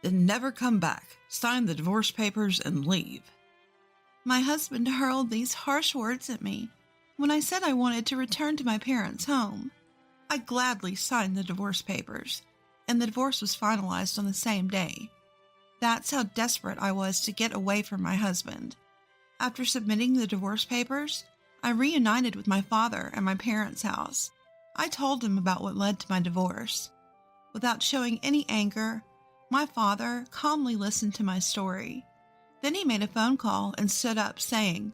then never come back, sign the divorce papers, and leave. My husband hurled these harsh words at me when I said I wanted to return to my parents' home. I gladly signed the divorce papers, and the divorce was finalized on the same day. That's how desperate I was to get away from my husband. After submitting the divorce papers, I reunited with my father at my parents' house. I told him about what led to my divorce. Without showing any anger, my father calmly listened to my story. Then he made a phone call and stood up, saying,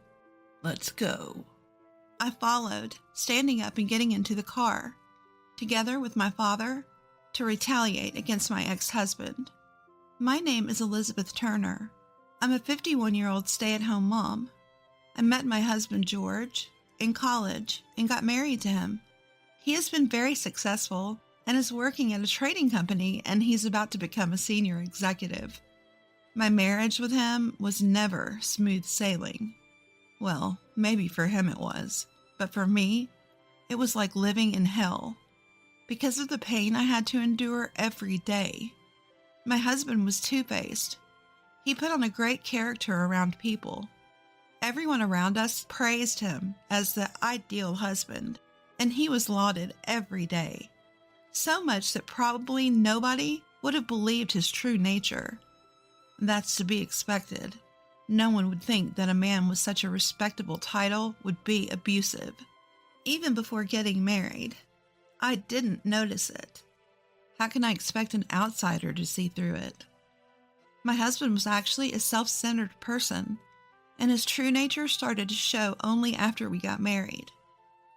"Let's go." I followed, standing up and getting into the car, together with my father, to retaliate against my ex-husband. My name is Elizabeth Turner. I'm a 51-year-old stay-at-home mom. I met my husband, George, in college and got married to him. He has been very successful and is working at a trading company, and he's about to become a senior executive. My marriage with him was never smooth sailing. Well, maybe for him it was, but for me, it was like living in hell because of the pain I had to endure every day. My husband was two-faced. He put on a great character around people. Everyone around us praised him as the ideal husband, and he was lauded every day. So much that probably nobody would have believed his true nature. That's to be expected. No one would think that a man with such a respectable title would be abusive. Even before getting married, I didn't notice it. How can I expect an outsider to see through it? My husband was actually a self-centered person, and his true nature started to show only after we got married.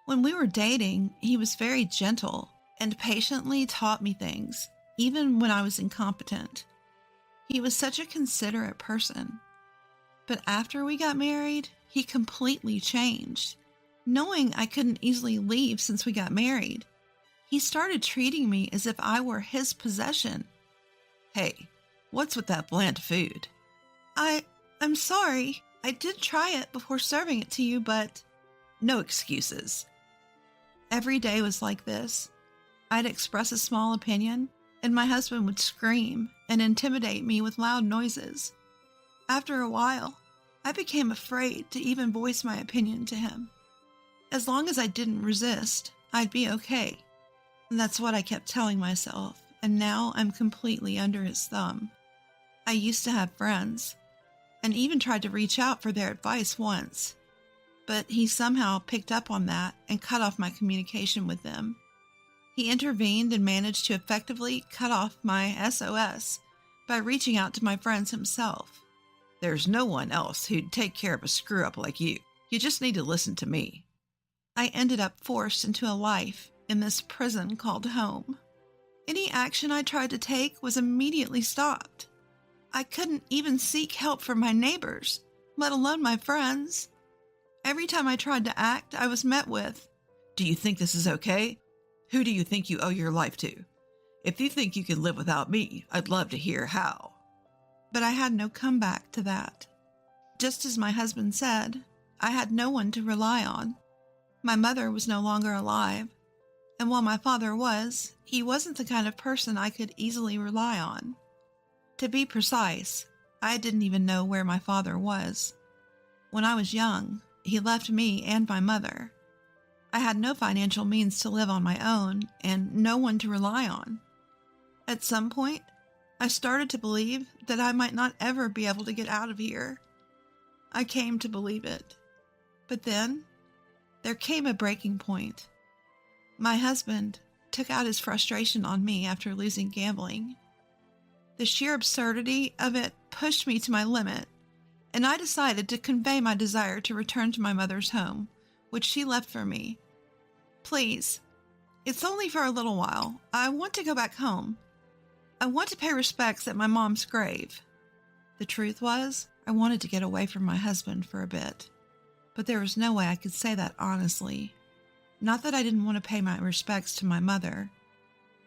When we were dating, he was very gentle and patiently taught me things, even when I was incompetent. He was such a considerate person. But after we got married, he completely changed. Knowing I couldn't easily leave since we got married, he started treating me as if I were his possession. "Hey, what's with that bland food?" I'm sorry. I did try it before serving it to you, but... No excuses. Every day was like this. I'd express a small opinion, and my husband would scream and intimidate me with loud noises. After a while, I became afraid to even voice my opinion to him. As long as I didn't resist, I'd be okay. And that's what I kept telling myself, and now I'm completely under his thumb. I used to have friends, and even tried to reach out for their advice once, but he somehow picked up on that and cut off my communication with them. He intervened and managed to effectively cut off my SOS by reaching out to my friends himself. "There's no one else who'd take care of a screw-up like you. You just need to listen to me." I ended up forced into a life in this prison called home. Any action I tried to take was immediately stopped. I couldn't even seek help from my neighbors, let alone my friends. Every time I tried to act, I was met with, "Do you think this is okay? Who do you think you owe your life to? If you think you can live without me, I'd love to hear how." But I had no comeback to that. Just as my husband said, I had no one to rely on. My mother was no longer alive, and while my father was, he wasn't the kind of person I could easily rely on. To be precise, I didn't even know where my father was. When I was young, he left me and my mother. I had no financial means to live on my own and no one to rely on. At some point, I started to believe that I might not ever be able to get out of here. I came to believe it. But then, there came a breaking point. My husband took out his frustration on me after losing gambling. The sheer absurdity of it pushed me to my limit, and I decided to convey my desire to return to my mother's home, which she left for me. "Please, it's only for a little while. I want to go back home. I want to pay respects at my mom's grave." The truth was, I wanted to get away from my husband for a bit, but there was no way I could say that honestly. Not that I didn't want to pay my respects to my mother,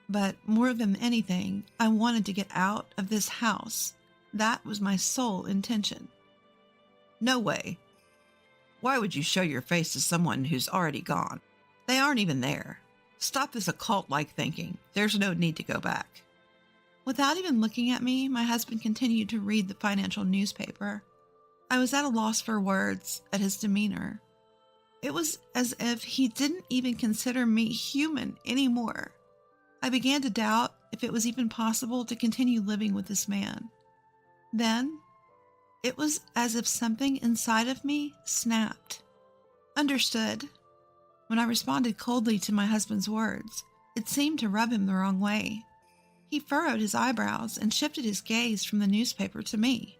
but more than anything, I wanted to get out of this house. That was my sole intention. "No way. Why would you show your face to someone who's already gone? They aren't even there. Stop this occult-like thinking. There's no need to go back." Without even looking at me, my husband continued to read the financial newspaper. I was at a loss for words at his demeanor. It was as if he didn't even consider me human anymore. I began to doubt if it was even possible to continue living with this man. Then, it was as if something inside of me snapped. Understood. When I responded coldly to my husband's words, it seemed to rub him the wrong way. He furrowed his eyebrows and shifted his gaze from the newspaper to me.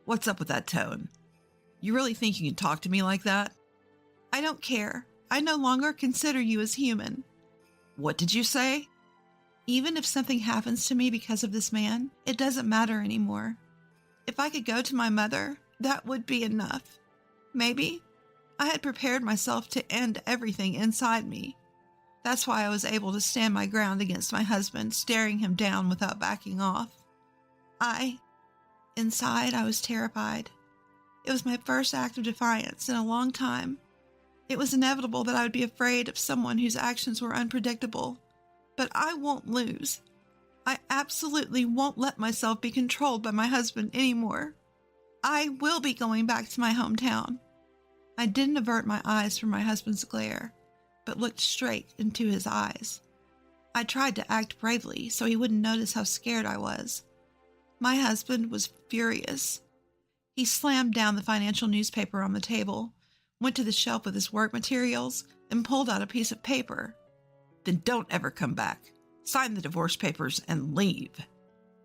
What's up with that tone? You really think you can talk to me like that? I don't care. I no longer consider you as human. What did you say? Even if something happens to me because of this man, it doesn't matter anymore. If I could go to my mother, that would be enough. Maybe I had prepared myself to end everything inside me. That's why I was able to stand my ground against my husband, staring him down without backing off. Inside, I was terrified. It was my first act of defiance in a long time. It was inevitable that I would be afraid of someone whose actions were unpredictable. But I won't lose. I absolutely won't let myself be controlled by my husband anymore. I will be going back to my hometown. I didn't avert my eyes from my husband's glare, but looked straight into his eyes. I tried to act bravely so he wouldn't notice how scared I was. My husband was furious. He slammed down the financial newspaper on the table, went to the shelf with his work materials, and pulled out a piece of paper. Then don't ever come back. Sign the divorce papers and leave.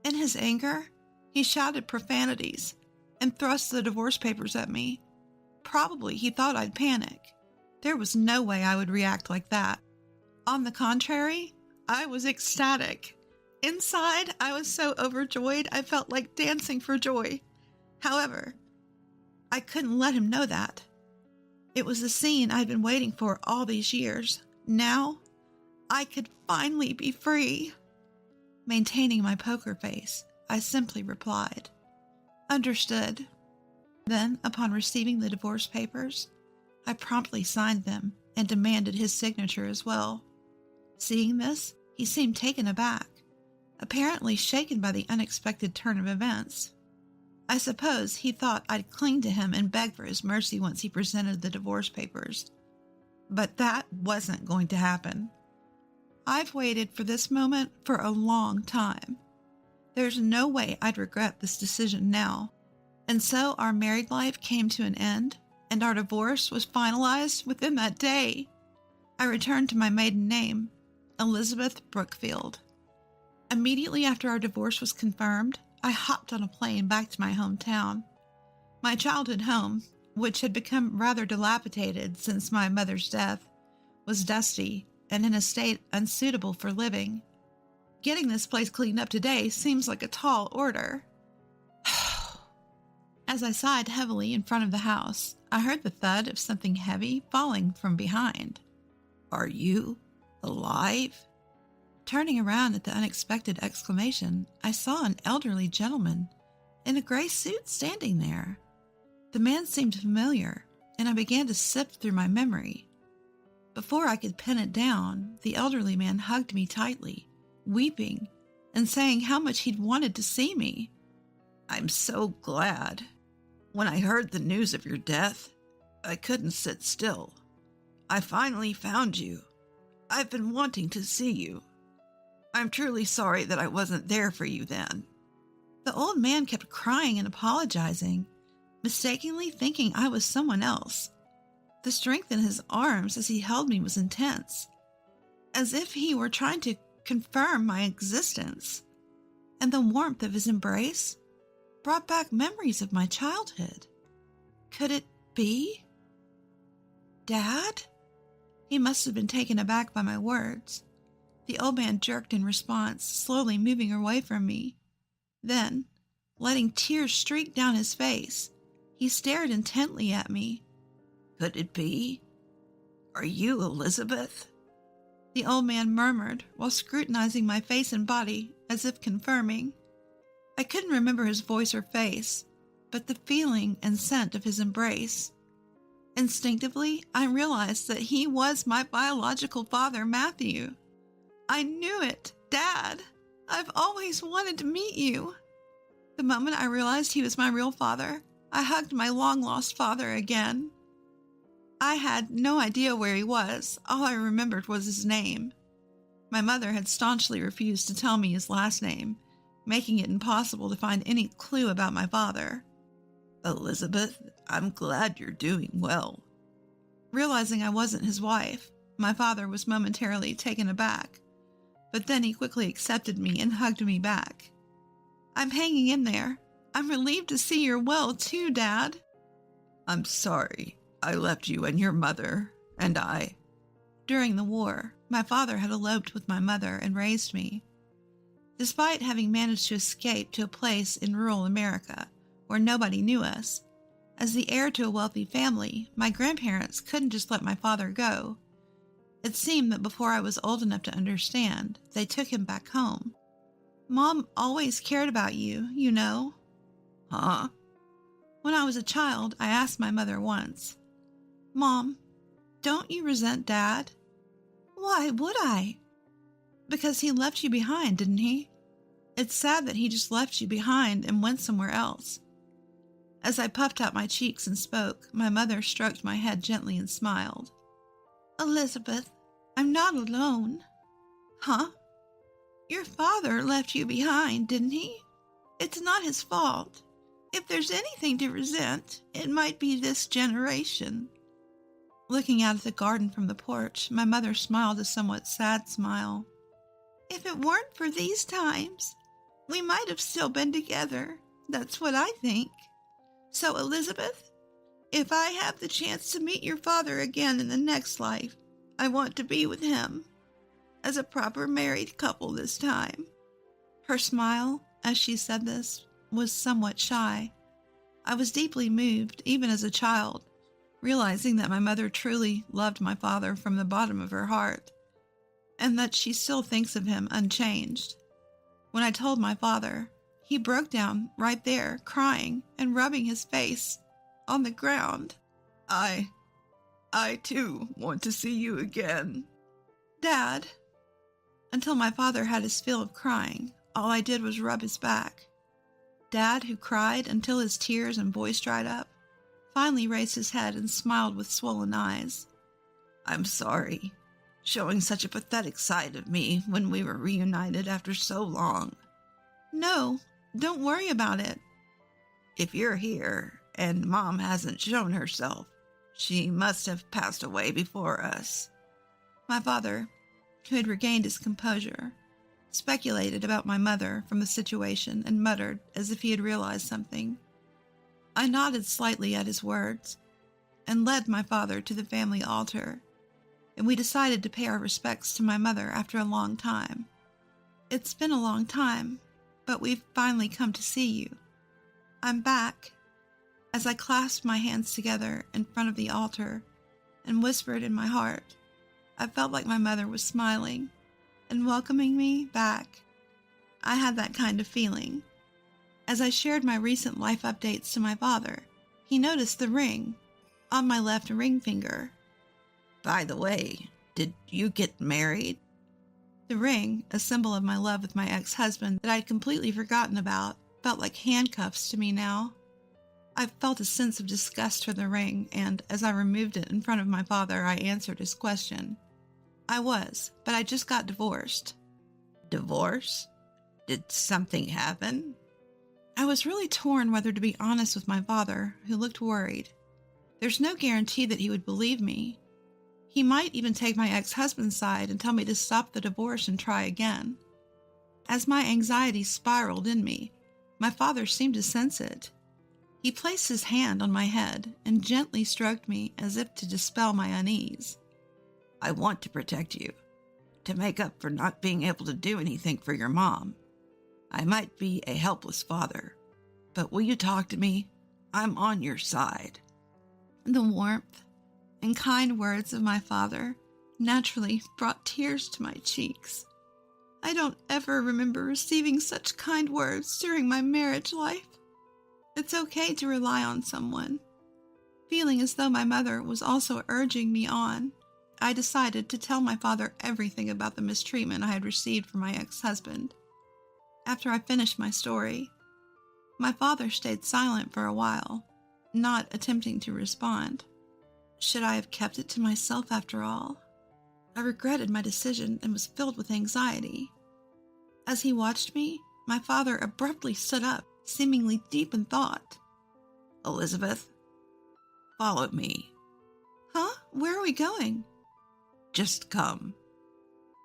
In his anger, he shouted profanities and thrust the divorce papers at me. Probably he thought I'd panic. There was no way I would react like that. On the contrary, I was ecstatic. Inside, I was so overjoyed I felt like dancing for joy. However, I couldn't let him know that. It was the scene I'd been waiting for all these years. Now, I could finally be free. Maintaining my poker face, I simply replied, "Understood." Then, upon receiving the divorce papers, I promptly signed them and demanded his signature as well. Seeing this, he seemed taken aback, apparently shaken by the unexpected turn of events. I suppose he thought I'd cling to him and beg for his mercy once he presented the divorce papers. But that wasn't going to happen. I've waited for this moment for a long time. There's no way I'd regret this decision now. And so our married life came to an end, and our divorce was finalized within that day. I returned to my maiden name, Elizabeth Brookfield. Immediately after our divorce was confirmed, I hopped on a plane back to my hometown. My childhood home, which had become rather dilapidated since my mother's death, was dusty and in a state unsuitable for living. Getting this place cleaned up today seems like a tall order. As I sighed heavily in front of the house, I heard the thud of something heavy falling from behind. Are you alive? Turning around at the unexpected exclamation, I saw an elderly gentleman in a gray suit standing there. The man seemed familiar, and I began to sift through my memory. Before I could pin it down, the elderly man hugged me tightly, weeping and saying how much he'd wanted to see me. I'm so glad. When I heard the news of your death, I couldn't sit still. I finally found you. I've been wanting to see you. I'm truly sorry that I wasn't there for you then. The old man kept crying and apologizing, mistakenly thinking I was someone else. The strength in his arms as he held me was intense, as if he were trying to confirm my existence. And the warmth of his embrace brought back memories of my childhood. Could it be? Dad? He must have been taken aback by my words. The old man jerked in response, slowly moving away from me. Then, letting tears streak down his face, he stared intently at me. Could it be? Are you Elizabeth? The old man murmured while scrutinizing my face and body as if confirming. I couldn't remember his voice or face, but the feeling and scent of his embrace. Instinctively, I realized that he was my biological father, Matthew. I knew it, Dad. I've always wanted to meet you. The moment I realized he was my real father, I hugged my long-lost father again. I had no idea where he was. All I remembered was his name. My mother had staunchly refused to tell me his last name, making it impossible to find any clue about my father. Elizabeth, I'm glad you're doing well. Realizing I wasn't his wife, my father was momentarily taken aback, but then he quickly accepted me and hugged me back. I'm hanging in there. I'm relieved to see you're well too, Dad. I'm sorry I left you and your mother and I. During the war, my father had eloped with my mother and raised me. Despite having managed to escape to a place in rural America where nobody knew us, as the heir to a wealthy family, my grandparents couldn't just let my father go. It seemed that before I was old enough to understand, they took him back home. Mom always cared about you, you know. Huh? When I was a child, I asked my mother once, Mom, don't you resent Dad? Why would I? Because he left you behind, didn't he? It's sad that he just left you behind and went somewhere else. As I puffed out my cheeks and spoke, my mother stroked my head gently and smiled. Elizabeth, I'm not alone. Huh? Your father left you behind, didn't he? It's not his fault. If there's anything to resent, it might be this generation. Looking out at the garden from the porch, my mother smiled a somewhat sad smile. If it weren't for these times, we might have still been together. That's what I think. So, Elizabeth, if I have the chance to meet your father again in the next life, I want to be with him, as a proper married couple this time. Her smile, as she said this, was somewhat shy. I was deeply moved, even as a child, realizing that my mother truly loved my father from the bottom of her heart, and that she still thinks of him unchanged. When I told my father, he broke down right there, crying and rubbing his face on the ground. I too want to see you again. Dad. Until my father had his fill of crying, all I did was rub his back. Dad, who cried until his tears and voice dried up, finally raised his head and smiled with swollen eyes. I'm sorry, showing such a pathetic side of me when we were reunited after so long. No, don't worry about it. If you're here and Mom hasn't shown herself, she must have passed away before us. My father, who had regained his composure, speculated about my mother from the situation and muttered as if he had realized something. I nodded slightly at his words and led my father to the family altar, and we decided to pay our respects to my mother after a long time. It's been a long time, but we've finally come to see you. I'm back. As I clasped my hands together in front of the altar and whispered in my heart, I felt like my mother was smiling and welcoming me back. I had that kind of feeling. As I shared my recent life updates to my father, he noticed the ring on my left ring finger. By the way, did you get married? The ring, a symbol of my love with my ex-husband that I'd completely forgotten about, felt like handcuffs to me now. I felt a sense of disgust for the ring, and as I removed it in front of my father, I answered his question. I was, but I just got divorced. Divorce? Did something happen? I was really torn whether to be honest with my father, who looked worried. There's no guarantee that he would believe me. He might even take my ex-husband's side and tell me to stop the divorce and try again. As my anxiety spiraled in me, my father seemed to sense it. He placed his hand on my head and gently stroked me as if to dispel my unease. I want to protect you, to make up for not being able to do anything for your mom. I might be a helpless father, but will you talk to me? I'm on your side. The warmth and kind words of my father naturally brought tears to my cheeks. I don't ever remember receiving such kind words during my marriage life. It's okay to rely on someone. Feeling as though my mother was also urging me on, I decided to tell my father everything about the mistreatment I had received from my ex-husband. After I finished my story, my father stayed silent for a while, not attempting to respond. Should I have kept it to myself after all? I regretted my decision and was filled with anxiety. As he watched me, my father abruptly stood up, seemingly deep in thought. Elizabeth, follow me. Huh? Where are we going? Just come.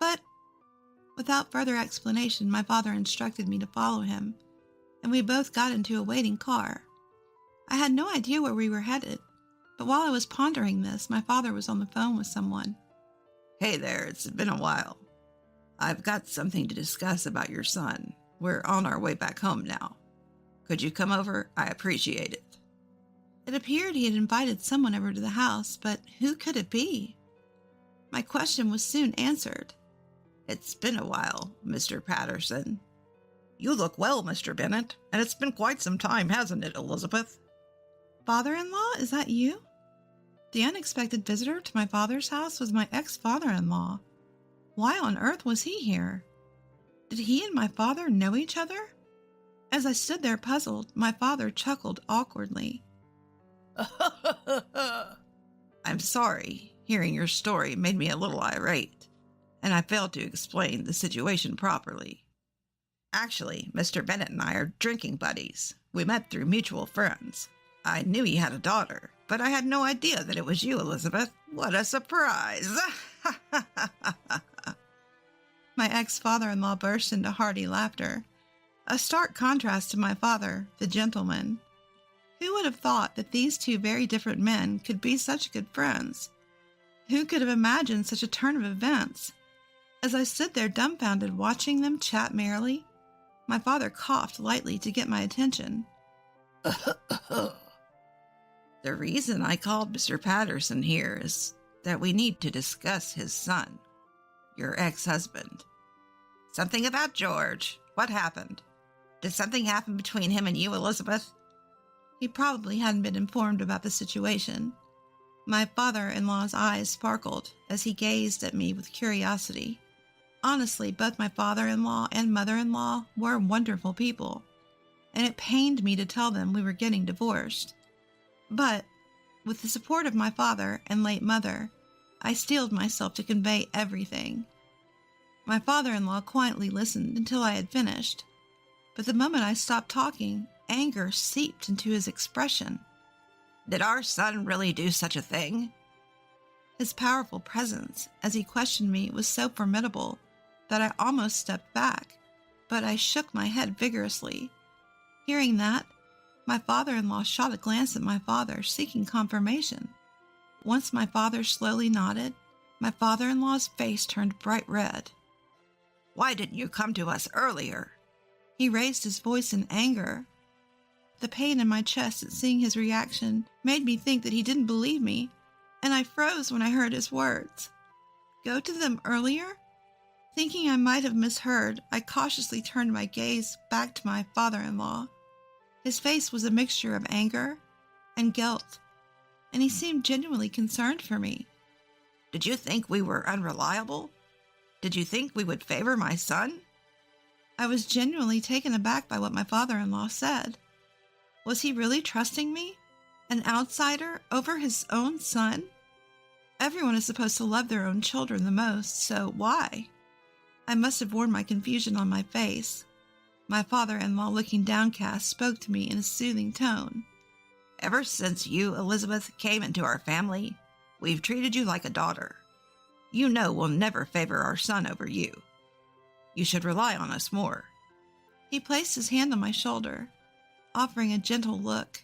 But, without further explanation, my father instructed me to follow him, and we both got into a waiting car. I had no idea where we were headed, but while I was pondering this, my father was on the phone with someone. Hey there, it's been a while. I've got something to discuss about your son. We're on our way back home now. Could you come over? I appreciate it. It appeared he had invited someone over to the house, but who could it be? My question was soon answered. It's been a while, Mr. Patterson. You look well, Mr. Bennett, and it's been quite some time, hasn't it, Elizabeth? Father-in-law, is that you? The unexpected visitor to my father's house was my ex-father-in-law. Why on earth was he here? Did he and my father know each other? As I stood there puzzled, my father chuckled awkwardly. I'm sorry. Hearing your story made me a little irate, and I failed to explain the situation properly. Actually, Mr. Bennett and I are drinking buddies. We met through mutual friends. I knew he had a daughter, but I had no idea that it was you, Elizabeth. What a surprise! My ex-father-in-law burst into hearty laughter, a stark contrast to my father, the gentleman. Who would have thought that these two very different men could be such good friends? Who could have imagined such a turn of events? As I stood there dumbfounded watching them chat merrily, my father coughed lightly to get my attention. The reason I called Mr. Patterson here is that we need to discuss his son, your ex-husband. Something about George. What happened? Did something happen between him and you, Elizabeth? He probably hadn't been informed about the situation. My father-in-law's eyes sparkled as he gazed at me with curiosity. Honestly, both my father-in-law and mother-in-law were wonderful people, and it pained me to tell them we were getting divorced. But, with the support of my father and late mother, I steeled myself to convey everything. My father-in-law quietly listened until I had finished, but the moment I stopped talking, anger seeped into his expression. Did our son really do such a thing? His powerful presence, as he questioned me, was so formidable that I almost stepped back, but I shook my head vigorously. Hearing that, my father-in-law shot a glance at my father, seeking confirmation. Once my father slowly nodded, my father-in-law's face turned bright red. Why didn't you come to us earlier? He raised his voice in anger. The pain in my chest at seeing his reaction made me think that he didn't believe me, and I froze when I heard his words. Go to them earlier? Thinking I might have misheard, I cautiously turned my gaze back to my father-in-law. His face was a mixture of anger and guilt, and he seemed genuinely concerned for me. Did you think we were unreliable? Did you think we would favor my son? I was genuinely taken aback by what my father-in-law said. Was he really trusting me? An outsider over his own son? Everyone is supposed to love their own children the most, so why? I must have worn my confusion on my face. My father-in-law, looking downcast, spoke to me in a soothing tone. Ever since you, Elizabeth, came into our family, we've treated you like a daughter. You know we'll never favor our son over you. You should rely on us more. He placed his hand on my shoulder, offering a gentle look.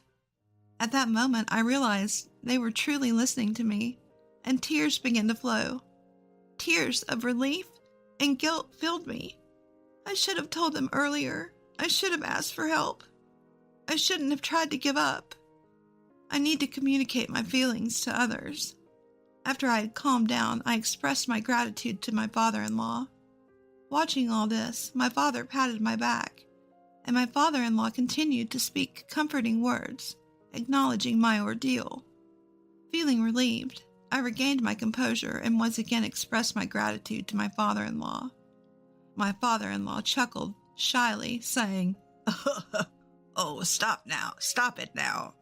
At that moment, I realized they were truly listening to me, and tears began to flow. Tears of relief and guilt filled me. I should have told them earlier. I should have asked for help. I shouldn't have tried to give up. I need to communicate my feelings to others. After I had calmed down, I expressed my gratitude to my father-in-law. Watching all this, my father patted my back, and my father-in-law continued to speak comforting words, acknowledging my ordeal. Feeling relieved, I regained my composure and once again expressed my gratitude to my father-in-law. My father-in-law chuckled shyly, saying, Oh, stop now. Stop it now.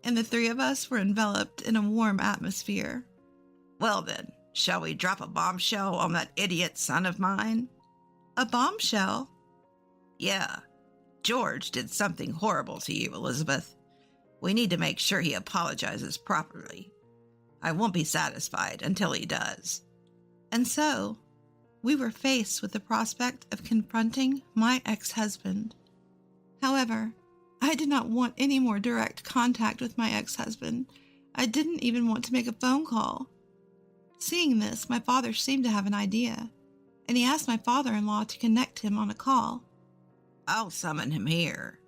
and the three of us were enveloped in a warm atmosphere. Well then, shall we drop a bombshell on that idiot son of mine? A bombshell? Yeah. George did something horrible to you, Elizabeth. We need to make sure he apologizes properly. I won't be satisfied until he does. And so, we were faced with the prospect of confronting my ex-husband. However, I did not want any more direct contact with my ex-husband. I didn't even want to make a phone call. Seeing this, my father seemed to have an idea, and he asked my father-in-law to connect him on a call. I'll summon him here.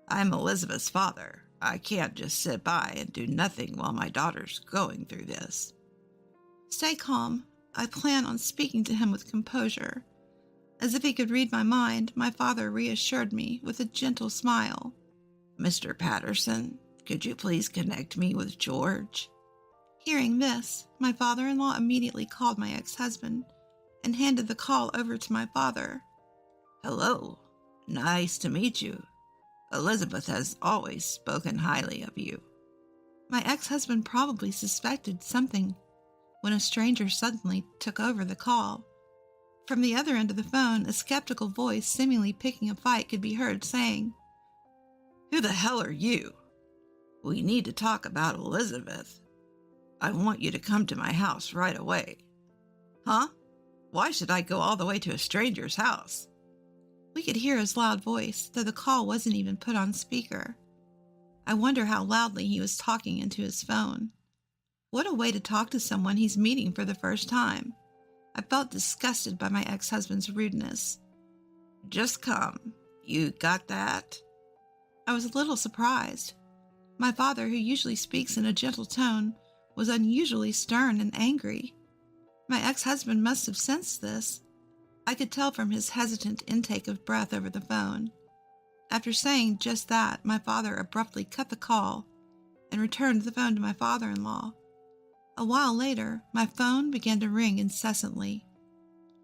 I'm Elizabeth's father. I can't just sit by and do nothing while my daughter's going through this. Stay calm. I plan on speaking to him with composure. As if he could read my mind, my father reassured me with a gentle smile. Mr. Patterson, could you please connect me with George? Hearing this, my father-in-law immediately called my ex-husband and handed the call over to my father. Hello. Nice to meet you. Elizabeth has always spoken highly of you. My ex-husband probably suspected something when a stranger suddenly took over the call. From the other end of the phone, a skeptical voice seemingly picking a fight could be heard saying, Who the hell are you? We need to talk about Elizabeth. I want you to come to my house right away. Huh? Why should I go all the way to a stranger's house? We could hear his loud voice, though the call wasn't even put on speaker. I wonder how loudly he was talking into his phone. What a way to talk to someone he's meeting for the first time. I felt disgusted by my ex-husband's rudeness. Just come. You got that? I was a little surprised. My father, who usually speaks in a gentle tone, was unusually stern and angry. My ex-husband must have sensed this. I could tell from his hesitant intake of breath over the phone. After saying just that, my father abruptly cut the call and returned the phone to my father-in-law. A while later, my phone began to ring incessantly.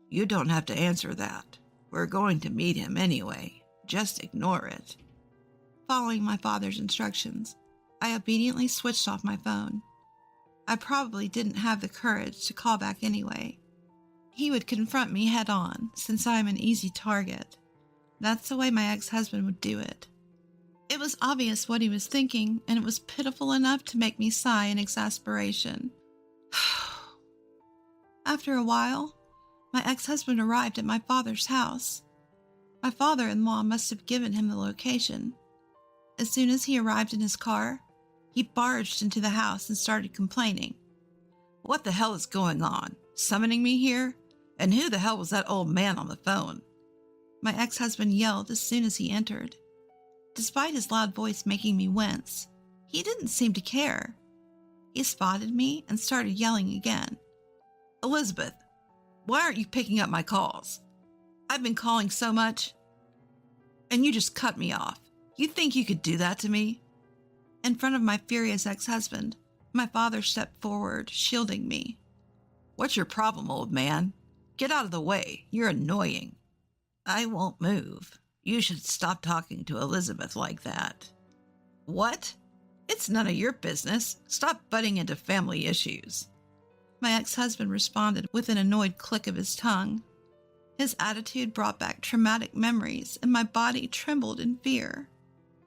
You don't have to answer that. We're going to meet him anyway. Just ignore it. Following my father's instructions, I obediently switched off my phone. I probably didn't have the courage to call back anyway. He would confront me head-on, since I am an easy target. That's the way my ex-husband would do it. It was obvious what he was thinking, and it was pitiful enough to make me sigh in exasperation. After a while, my ex-husband arrived at my father's house. My father-in-law must have given him the location. As soon as he arrived in his car, he barged into the house and started complaining. What the hell is going on? Summoning me here? And who the hell was that old man on the phone? My ex-husband yelled as soon as he entered. Despite his loud voice making me wince, he didn't seem to care. He spotted me and started yelling again. Elizabeth, why aren't you picking up my calls? I've been calling so much, and you just cut me off. You think you could do that to me? In front of my furious ex-husband, my father stepped forward, shielding me. What's your problem, old man? Get out of the way. You're annoying. I won't move. You should stop talking to Elizabeth like that. What? It's none of your business. Stop butting into family issues. My ex-husband responded with an annoyed click of his tongue. His attitude brought back traumatic memories, and my body trembled in fear.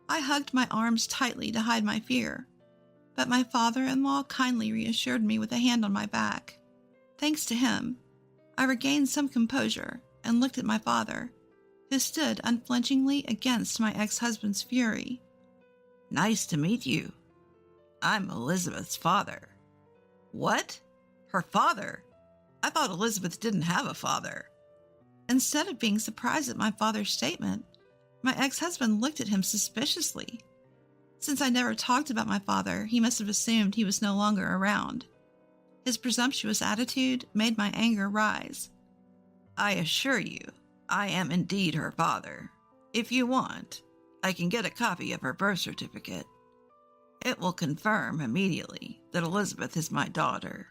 I hugged my arms tightly to hide my fear, but my father-in-law kindly reassured me with a hand on my back. Thanks to him, I regained some composure and looked at my father, who stood unflinchingly against my ex-husband's fury. Nice to meet you. I'm Elizabeth's father. What? Her father? I thought Elizabeth didn't have a father. Instead of being surprised at my father's statement, my ex-husband looked at him suspiciously. Since I never talked about my father, he must have assumed he was no longer around. His presumptuous attitude made my anger rise. I assure you, I am indeed her father. If you want, I can get a copy of her birth certificate. It will confirm immediately that Elizabeth is my daughter.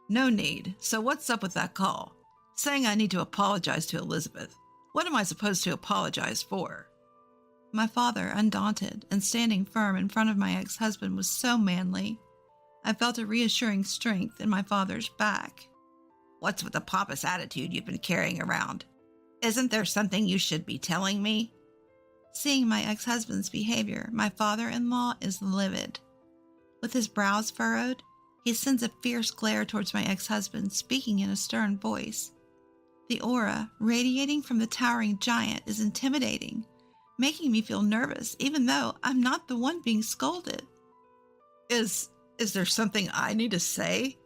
No need. So what's up with that call? Saying I need to apologize to Elizabeth. What am I supposed to apologize for? My father, undaunted and standing firm in front of my ex-husband, was so manly. I felt a reassuring strength in my father's back. What's with the pompous attitude you've been carrying around? Isn't there something you should be telling me? Seeing my ex-husband's behavior, my father-in-law is livid. With his brows furrowed, he sends a fierce glare towards my ex-husband, speaking in a stern voice. The aura radiating from the towering giant is intimidating, making me feel nervous even though I'm not the one being scolded. Is there something I need to say?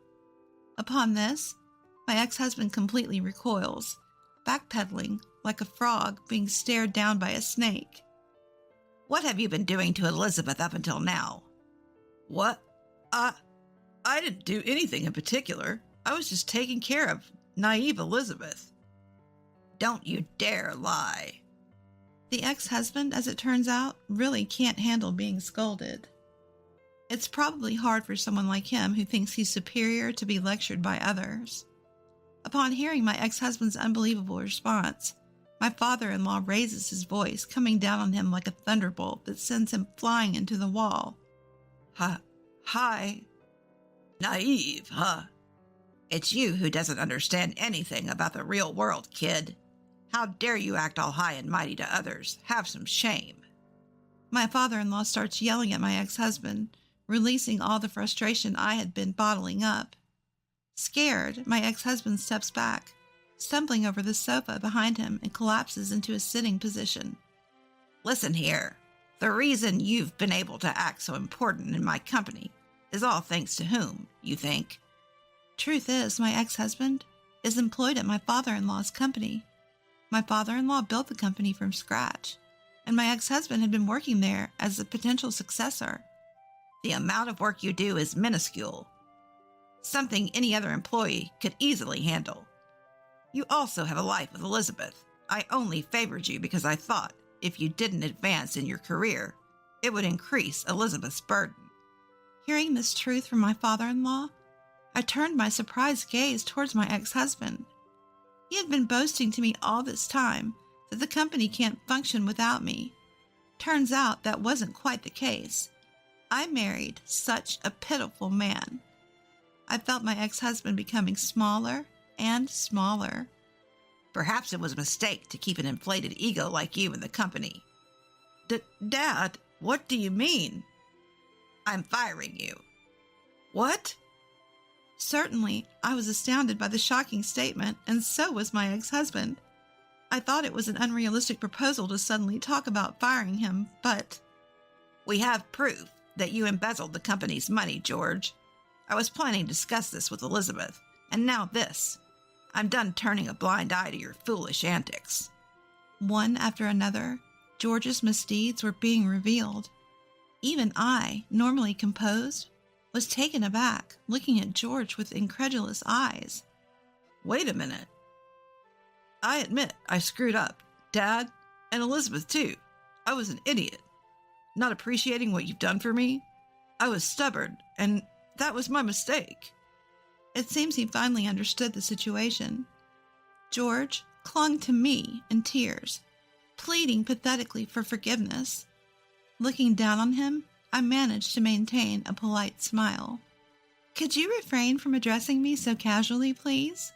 Upon this, my ex-husband completely recoils, backpedaling like a frog being stared down by a snake. What have you been doing to Elizabeth up until now? What? I didn't do anything in particular. I was just taking care of naive Elizabeth. Don't you dare lie. The ex-husband, as it turns out, really can't handle being scolded. It's probably hard for someone like him who thinks he's superior to be lectured by others. Upon hearing my ex-husband's unbelievable response, my father-in-law raises his voice, coming down on him like a thunderbolt that sends him flying into the wall. Hi. Naive, huh? It's you who doesn't understand anything about the real world, kid. How dare you act all high and mighty to others? Have some shame. My father-in-law starts yelling at my ex-husband, releasing all the frustration I had been bottling up. Scared, my ex-husband steps back, stumbling over the sofa behind him, and collapses into a sitting position. Listen here. The reason you've been able to act so important in my company is all thanks to whom, you think? Truth is, my ex-husband is employed at my father-in-law's company. My father-in-law built the company from scratch, and my ex-husband had been working there as a potential successor. The amount of work you do is minuscule. Something any other employee could easily handle. You also have a life with Elizabeth. I only favored you because I thought if you didn't advance in your career, it would increase Elizabeth's burden. Hearing this truth from my father-in-law, I turned my surprised gaze towards my ex-husband. He had been boasting to me all this time that the company can't function without me. Turns out that wasn't quite the case. I married such a pitiful man. I felt my ex-husband becoming smaller and smaller. Perhaps it was a mistake to keep an inflated ego like you in the company. Dad, what do you mean? I'm firing you. What? Certainly, I was astounded by the shocking statement, and so was my ex-husband. I thought it was an unrealistic proposal to suddenly talk about firing him, but... We have proof that you embezzled the company's money, George. I was planning to discuss this with Elizabeth, and now this. I'm done turning a blind eye to your foolish antics. One after another, George's misdeeds were being revealed. Even I, normally composed, was taken aback, looking at George with incredulous eyes. Wait a minute. I admit I screwed up, Dad, and Elizabeth too. I was an idiot, not appreciating what you've done for me. I was stubborn, and that was my mistake. It seems he finally understood the situation. George clung to me in tears, pleading pathetically for forgiveness. Looking down on him, I managed to maintain a polite smile. Could you refrain from addressing me so casually, please?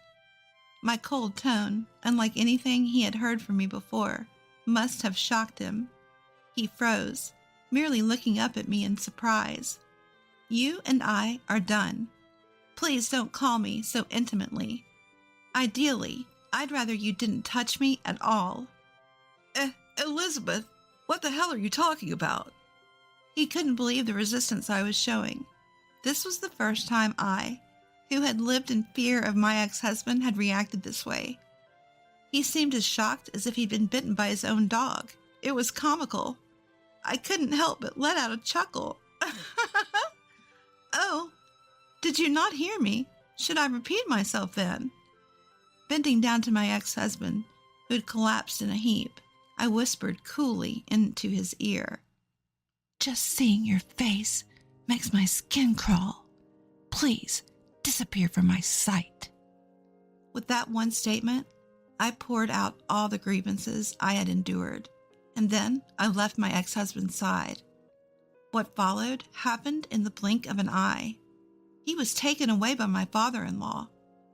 My cold tone, unlike anything he had heard from me before, must have shocked him. He froze, merely looking up at me in surprise. You and I are done. Please don't call me so intimately. Ideally, I'd rather you didn't touch me at all. Elizabeth, what the hell are you talking about? He couldn't believe the resistance I was showing. This was the first time I, who had lived in fear of my ex-husband, had reacted this way. He seemed as shocked as if he'd been bitten by his own dog. It was comical. I couldn't help but let out a chuckle. Oh, did you not hear me? Should I repeat myself then? Bending down to my ex-husband, who had collapsed in a heap, I whispered coolly into his ear. Just seeing your face makes my skin crawl. Please disappear from my sight. With that one statement, I poured out all the grievances I had endured, and then I left my ex-husband's side. What followed happened in the blink of an eye. He was taken away by my father-in-law,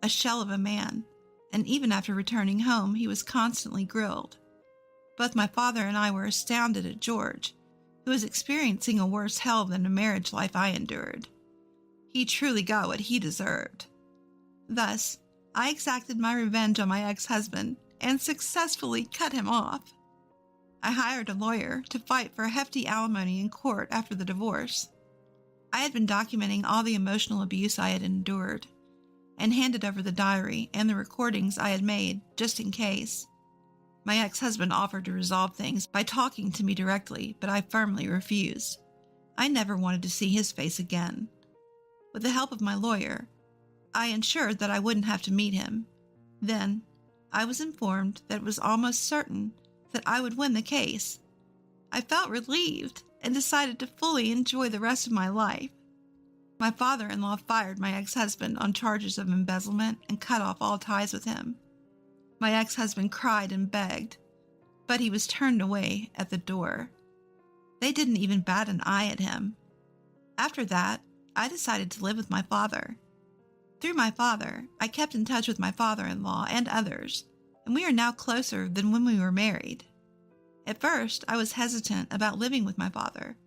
a shell of a man, and even after returning home, he was constantly grilled. Both my father and I were astounded at George, who was experiencing a worse hell than the marriage life I endured. He truly got what he deserved. Thus, I exacted my revenge on my ex-husband and successfully cut him off. I hired a lawyer to fight for a hefty alimony in court after the divorce. I had been documenting all the emotional abuse I had endured, and handed over the diary and the recordings I had made just in case. My ex-husband offered to resolve things by talking to me directly, but I firmly refused. I never wanted to see his face again. With the help of my lawyer, I ensured that I wouldn't have to meet him. Then, I was informed that it was almost certain that I would win the case. I felt relieved and decided to fully enjoy the rest of my life. My father-in-law fired my ex-husband on charges of embezzlement and cut off all ties with him. My ex-husband cried and begged, but he was turned away at the door. They didn't even bat an eye at him. After that, I decided to live with my father. Through my father, I kept in touch with my father-in-law and others, and we are now closer than when we were married. At first, I was hesitant about living with my father.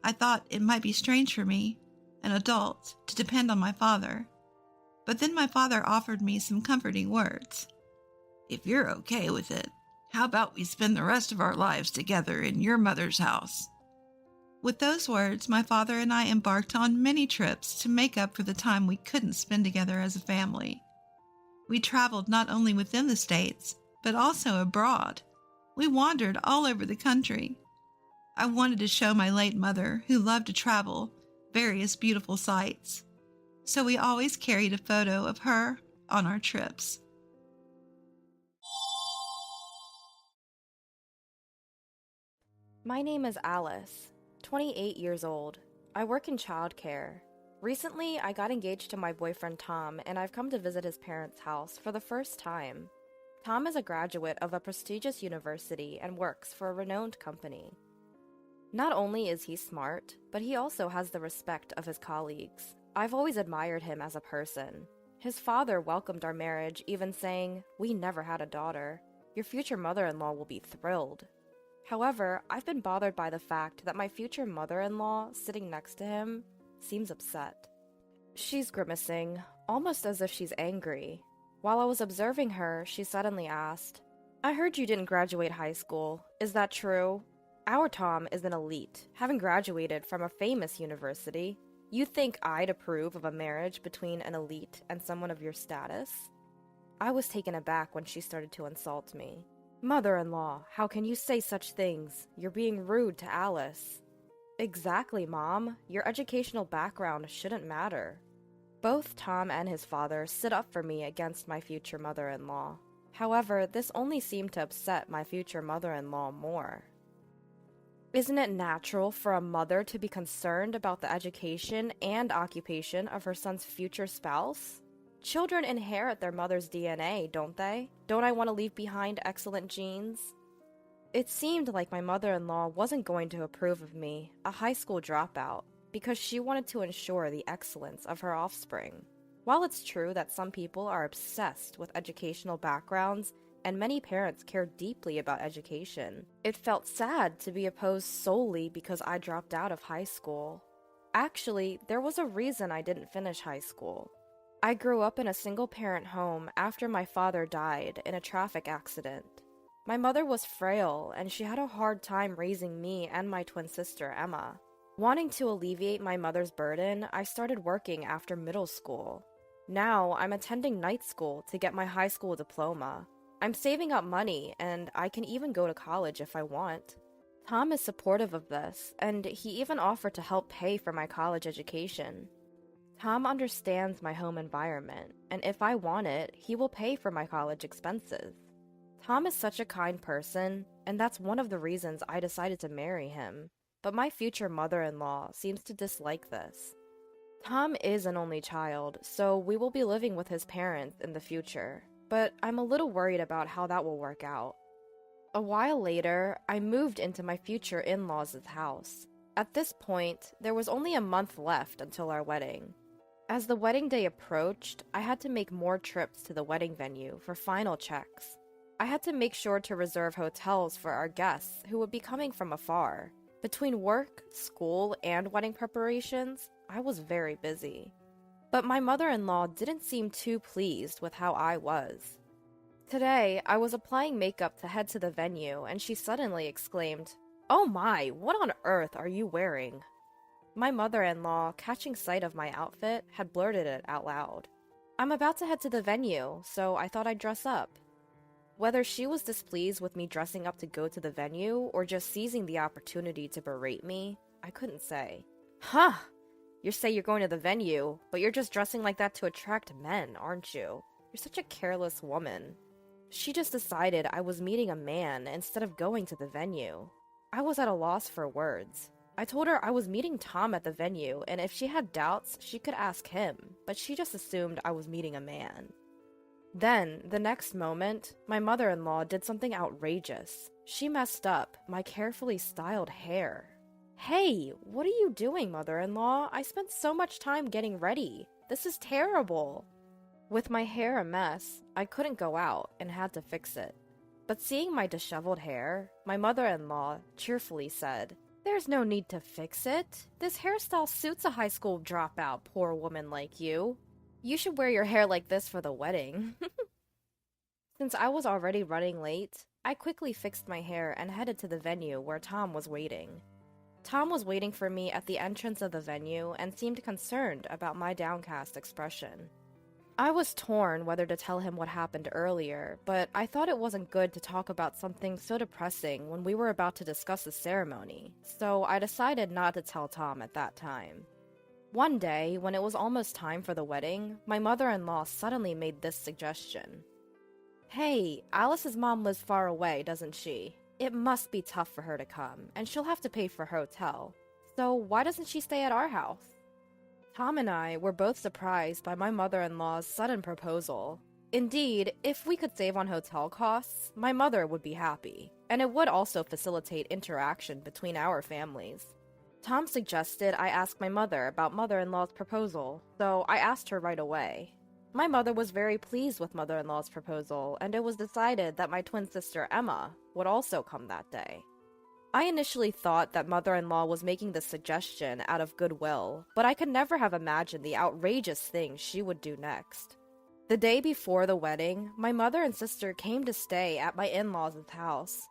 I thought it might be strange for me, an adult, to depend on my father. But then my father offered me some comforting words. If you're okay with it, how about we spend the rest of our lives together in your mother's house? With those words, my father and I embarked on many trips to make up for the time we couldn't spend together as a family. We traveled not only within the states, but also abroad. We wandered all over the country. I wanted to show my late mother, who loved to travel, various beautiful sights. So we always carried a photo of her on our trips. My name is Alice, 28 years old. I work in childcare. Recently, I got engaged to my boyfriend Tom, and I've come to visit his parents' house for the first time. Tom is a graduate of a prestigious university and works for a renowned company. Not only is he smart, but he also has the respect of his colleagues. I've always admired him as a person. His father welcomed our marriage, even saying, "We never had a daughter. Your future mother-in-law will be thrilled." However, I've been bothered by the fact that my future mother-in-law, sitting next to him, seems upset. She's grimacing, almost as if she's angry. While I was observing her, she suddenly asked, "I heard you didn't graduate high school. Is that true? Our Tom is an elite, having graduated from a famous university. You think I'd approve of a marriage between an elite and someone of your status?" I was taken aback when she started to insult me. "Mother-in-law, how can you say such things? You're being rude to Alice." "Exactly, Mom. Your educational background shouldn't matter." Both Tom and his father stood up for me against my future mother-in-law. However, this only seemed to upset my future mother-in-law more. Isn't it natural for a mother to be concerned about the education and occupation of her son's future spouse? Children inherit their mother's DNA, don't they? Don't I want to leave behind excellent genes? It seemed like my mother-in-law wasn't going to approve of me, a high school dropout, because she wanted to ensure the excellence of her offspring. While it's true that some people are obsessed with educational backgrounds, and many parents care deeply about education, it felt sad to be opposed solely because I dropped out of high school. Actually, there was a reason I didn't finish high school. I grew up in a single-parent home after my father died in a traffic accident. My mother was frail, and she had a hard time raising me and my twin sister, Emma. Wanting to alleviate my mother's burden, I started working after middle school. Now, I'm attending night school to get my high school diploma. I'm saving up money, and I can even go to college if I want. Tom is supportive of this, and he even offered to help pay for my college education. Tom understands my home environment, and if I want it, he will pay for my college expenses. Tom is such a kind person, and that's one of the reasons I decided to marry him. But my future mother-in-law seems to dislike this. Tom is an only child, so we will be living with his parents in the future. but I'm a little worried about how that will work out. A while later, I moved into my future in-laws' house. At this point, there was only a month left until our wedding. As the wedding day approached, I had to make more trips to the wedding venue for final checks. I had to make sure to reserve hotels for our guests who would be coming from afar. Between work, school, and wedding preparations, I was very busy. But my mother-in-law didn't seem too pleased with how I was. Today, I was applying makeup to head to the venue, and she suddenly exclaimed, "Oh my, what on earth are you wearing?" My mother-in-law, catching sight of my outfit, had blurted it out loud. "I'm about to head to the venue, so I thought I'd dress up." Whether she was displeased with me dressing up to go to the venue, or just seizing the opportunity to berate me, I couldn't say. "Huh! You say you're going to the venue, but you're just dressing like that to attract men, aren't you? You're such a careless woman." She just decided I was meeting a man instead of going to the venue. I was at a loss for words. I told her I was meeting Tom at the venue, and if she had doubts, she could ask him, but she just assumed I was meeting a man. Then, the next moment, my mother-in-law did something outrageous. She messed up my carefully styled hair. "Hey, what are you doing, mother-in-law? I spent so much time getting ready. This is terrible." With my hair a mess, I couldn't go out and had to fix it. But seeing my disheveled hair, my mother-in-law cheerfully said, "There's no need to fix it. This hairstyle suits a high school dropout, poor woman like you. You should wear your hair like this for the wedding." Since I was already running late, I quickly fixed my hair and headed to the venue where Tom was waiting. Tom was waiting for me at the entrance of the venue and seemed concerned about my downcast expression. I was torn whether to tell him what happened earlier, but I thought it wasn't good to talk about something so depressing when we were about to discuss the ceremony, so I decided not to tell Tom at that time. One day, when it was almost time for the wedding, my mother-in-law suddenly made this suggestion. "Hey, Alice's mom lives far away, doesn't she? It must be tough for her to come, and she'll have to pay for her hotel. So why doesn't she stay at our house?" Tom and I were both surprised by my mother-in-law's sudden proposal. Indeed, if we could save on hotel costs, my mother would be happy, and it would also facilitate interaction between our families. Tom suggested I ask my mother about mother-in-law's proposal, so I asked her right away. My mother was very pleased with mother-in-law's proposal, and it was decided that my twin sister Emma would also come that day. I initially thought that mother-in-law was making this suggestion out of goodwill, but I could never have imagined the outrageous things she would do next. The day before the wedding, my mother and sister came to stay at my in-laws' house.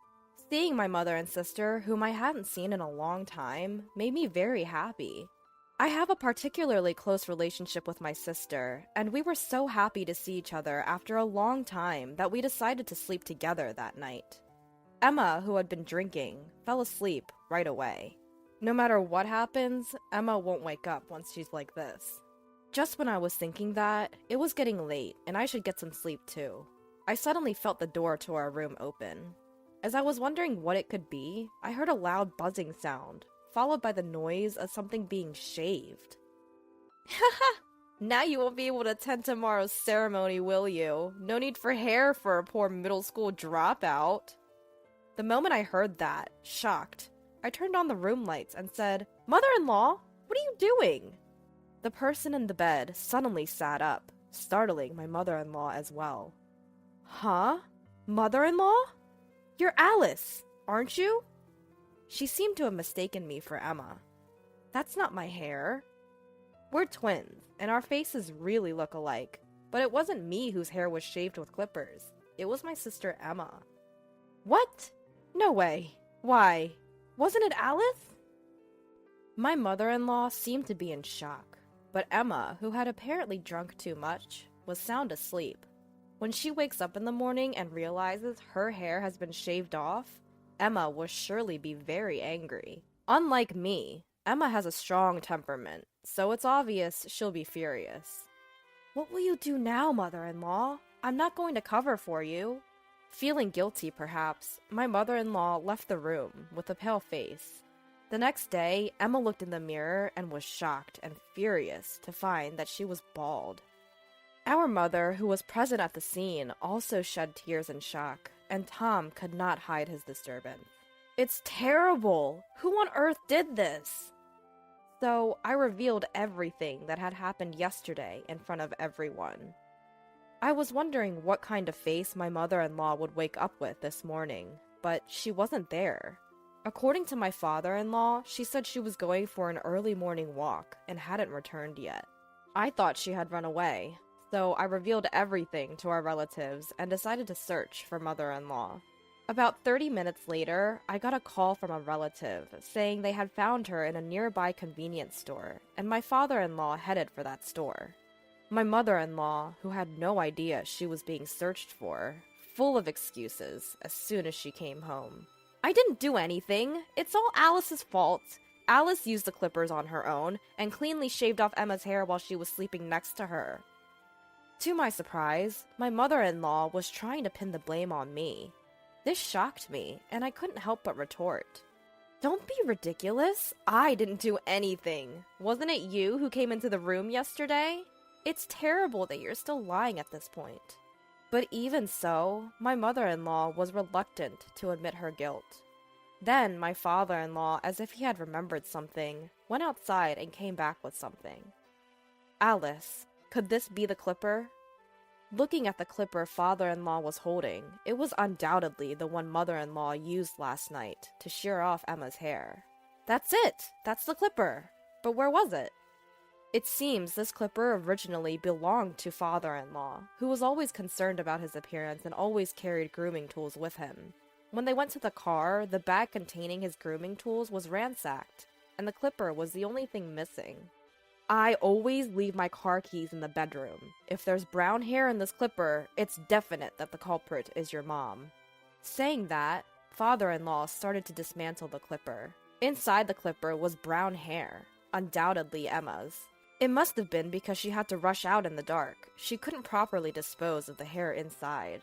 Seeing my mother and sister, whom I hadn't seen in a long time, made me very happy. I have a particularly close relationship with my sister, and we were so happy to see each other after a long time that we decided to sleep together that night. Emma, who had been drinking, fell asleep right away. No matter what happens, Emma won't wake up once she's like this. Just when I was thinking that, it was getting late and I should get some sleep too. I suddenly felt the door to our room open. As I was wondering what it could be, I heard a loud buzzing sound, followed by the noise of something being shaved. Haha! Now you won't be able to attend tomorrow's ceremony, will you? No need for hair for a poor middle school dropout. The moment I heard that, shocked, I turned on the room lights and said, "Mother-in-law, what are you doing?" The person in the bed suddenly sat up, startling my mother-in-law as well. "Huh? Mother-in-law? You're Alice, aren't you?" She seemed to have mistaken me for Emma. "That's not my hair." We're twins, and our faces really look alike, but it wasn't me whose hair was shaved with clippers. It was my sister Emma. "What? No way. Why? Wasn't it Alice?" My mother-in-law seemed to be in shock, but Emma, who had apparently drunk too much, was sound asleep. When she wakes up in the morning and realizes her hair has been shaved off, Emma will surely be very angry. Unlike me, Emma has a strong temperament, so it's obvious she'll be furious. "What will you do now, mother-in-law? I'm not going to cover for you." Feeling guilty, perhaps, my mother-in-law left the room with a pale face. The next day, Emma looked in the mirror and was shocked and furious to find that she was bald. Our mother, who was present at the scene, also shed tears in shock, and Tom could not hide his disturbance. It's terrible! Who on earth did this? So I revealed everything that had happened yesterday in front of everyone. I was wondering what kind of face my mother-in-law would wake up with this morning, but she wasn't there. According to my father-in-law, she said she was going for an early morning walk and hadn't returned yet. I thought she had run away, so I revealed everything to our relatives and decided to search for mother-in-law. About 30 minutes later, I got a call from a relative saying they had found her in a nearby convenience store, and my father-in-law headed for that store. My mother-in-law, who had no idea she was being searched for, full of excuses as soon as she came home. I didn't do anything. It's all Alice's fault. Alice used the clippers on her own and cleanly shaved off Emma's hair while she was sleeping next to her. To my surprise, my mother-in-law was trying to pin the blame on me. This shocked me, and I couldn't help but retort. Don't be ridiculous. I didn't do anything. Wasn't it you who came into the room yesterday? It's terrible that you're still lying at this point. But even so, my mother-in-law was reluctant to admit her guilt. Then my father-in-law, as if he had remembered something, went outside and came back with something. Alice, could this be the clipper? Looking at the clipper father-in-law was holding, it was undoubtedly the one mother-in-law used last night to shear off Emma's hair. That's it! That's the clipper! But where was it? It seems this clipper originally belonged to father-in-law, who was always concerned about his appearance and always carried grooming tools with him. When they went to the car, the bag containing his grooming tools was ransacked, and the clipper was the only thing missing. I always leave my car keys in the bedroom. If there's brown hair in this clipper, it's definite that the culprit is your mom. Saying that, father-in-law started to dismantle the clipper. Inside the clipper was brown hair, undoubtedly Emma's. It must have been because she had to rush out in the dark. She couldn't properly dispose of the hair inside.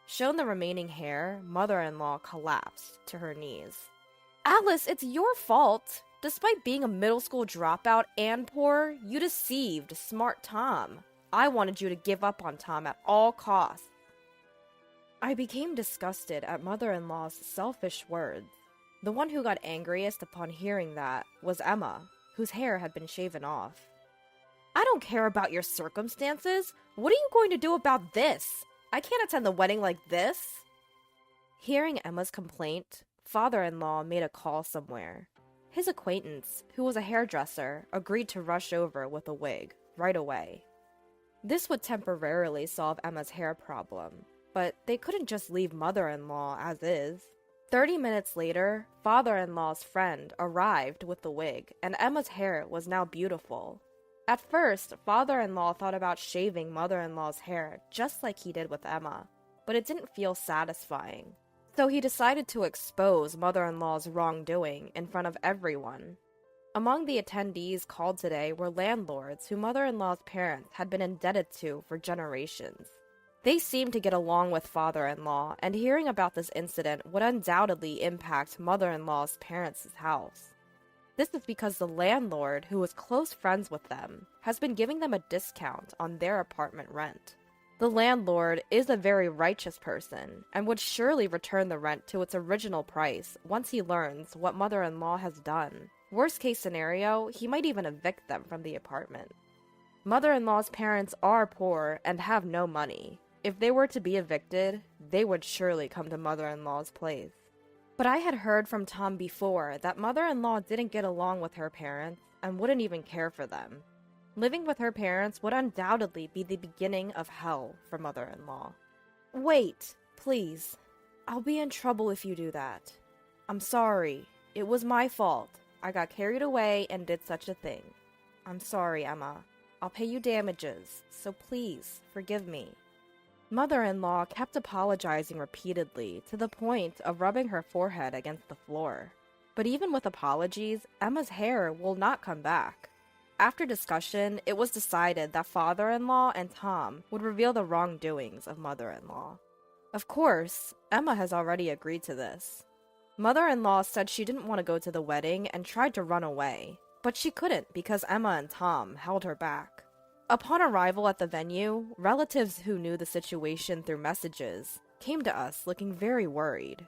Shown the remaining hair, mother-in-law collapsed to her knees. Alice, it's your fault! Despite being a middle school dropout and poor, you deceived smart Tom. I wanted you to give up on Tom at all costs. I became disgusted at mother-in-law's selfish words. The one who got angriest upon hearing that was Emma, whose hair had been shaven off. I don't care about your circumstances. What are you going to do about this? I can't attend the wedding like this. Hearing Emma's complaint, father-in-law made a call somewhere. His acquaintance, who was a hairdresser, agreed to rush over with a wig right away. This would temporarily solve Emma's hair problem, but they couldn't just leave mother-in-law as is. 30 minutes later, father-in-law's friend arrived with the wig, and Emma's hair was now beautiful. At first, father-in-law thought about shaving mother-in-law's hair just like he did with Emma, but it didn't feel satisfying. So he decided to expose mother-in-law's wrongdoing in front of everyone. Among the attendees called today were landlords who mother-in-law's parents had been indebted to for generations. They seemed to get along with father-in-law, and hearing about this incident would undoubtedly impact mother-in-law's parents' house. This is because the landlord, who was close friends with them, has been giving them a discount on their apartment rent. The landlord is a very righteous person and would surely return the rent to its original price once he learns what mother-in-law has done. Worst case scenario, he might even evict them from the apartment. Mother-in-law's parents are poor and have no money. If they were to be evicted, they would surely come to mother-in-law's place. But I had heard from Tom before that mother-in-law didn't get along with her parents and wouldn't even care for them. Living with her parents would undoubtedly be the beginning of hell for mother-in-law. Wait, please. I'll be in trouble if you do that. I'm sorry. It was my fault. I got carried away and did such a thing. I'm sorry, Emma. I'll pay you damages, so please forgive me. Mother-in-law kept apologizing repeatedly to the point of rubbing her forehead against the floor. But even with apologies, Emma's hair will not come back. After discussion, it was decided that father-in-law and Tom would reveal the wrongdoings of mother-in-law. Of course, Emma has already agreed to this. Mother-in-law said she didn't want to go to the wedding and tried to run away, but she couldn't because Emma and Tom held her back. Upon arrival at the venue, relatives who knew the situation through messages came to us looking very worried.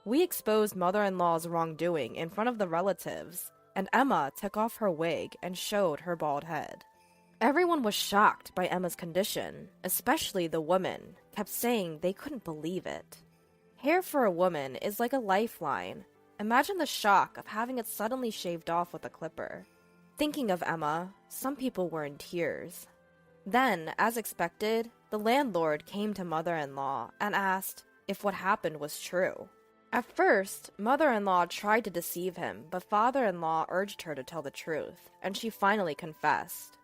We exposed mother-in-law's wrongdoing in front of the relatives, and Emma took off her wig and showed her bald head. Everyone was shocked by Emma's condition, especially the women, kept saying they couldn't believe it. Hair for a woman is like a lifeline. Imagine the shock of having it suddenly shaved off with a clipper. Thinking of Emma, some people were in tears. Then, as expected, the landlord came to mother-in-law and asked if what happened was true. At first, mother-in-law tried to deceive him, but father-in-law urged her to tell the truth, and she finally confessed.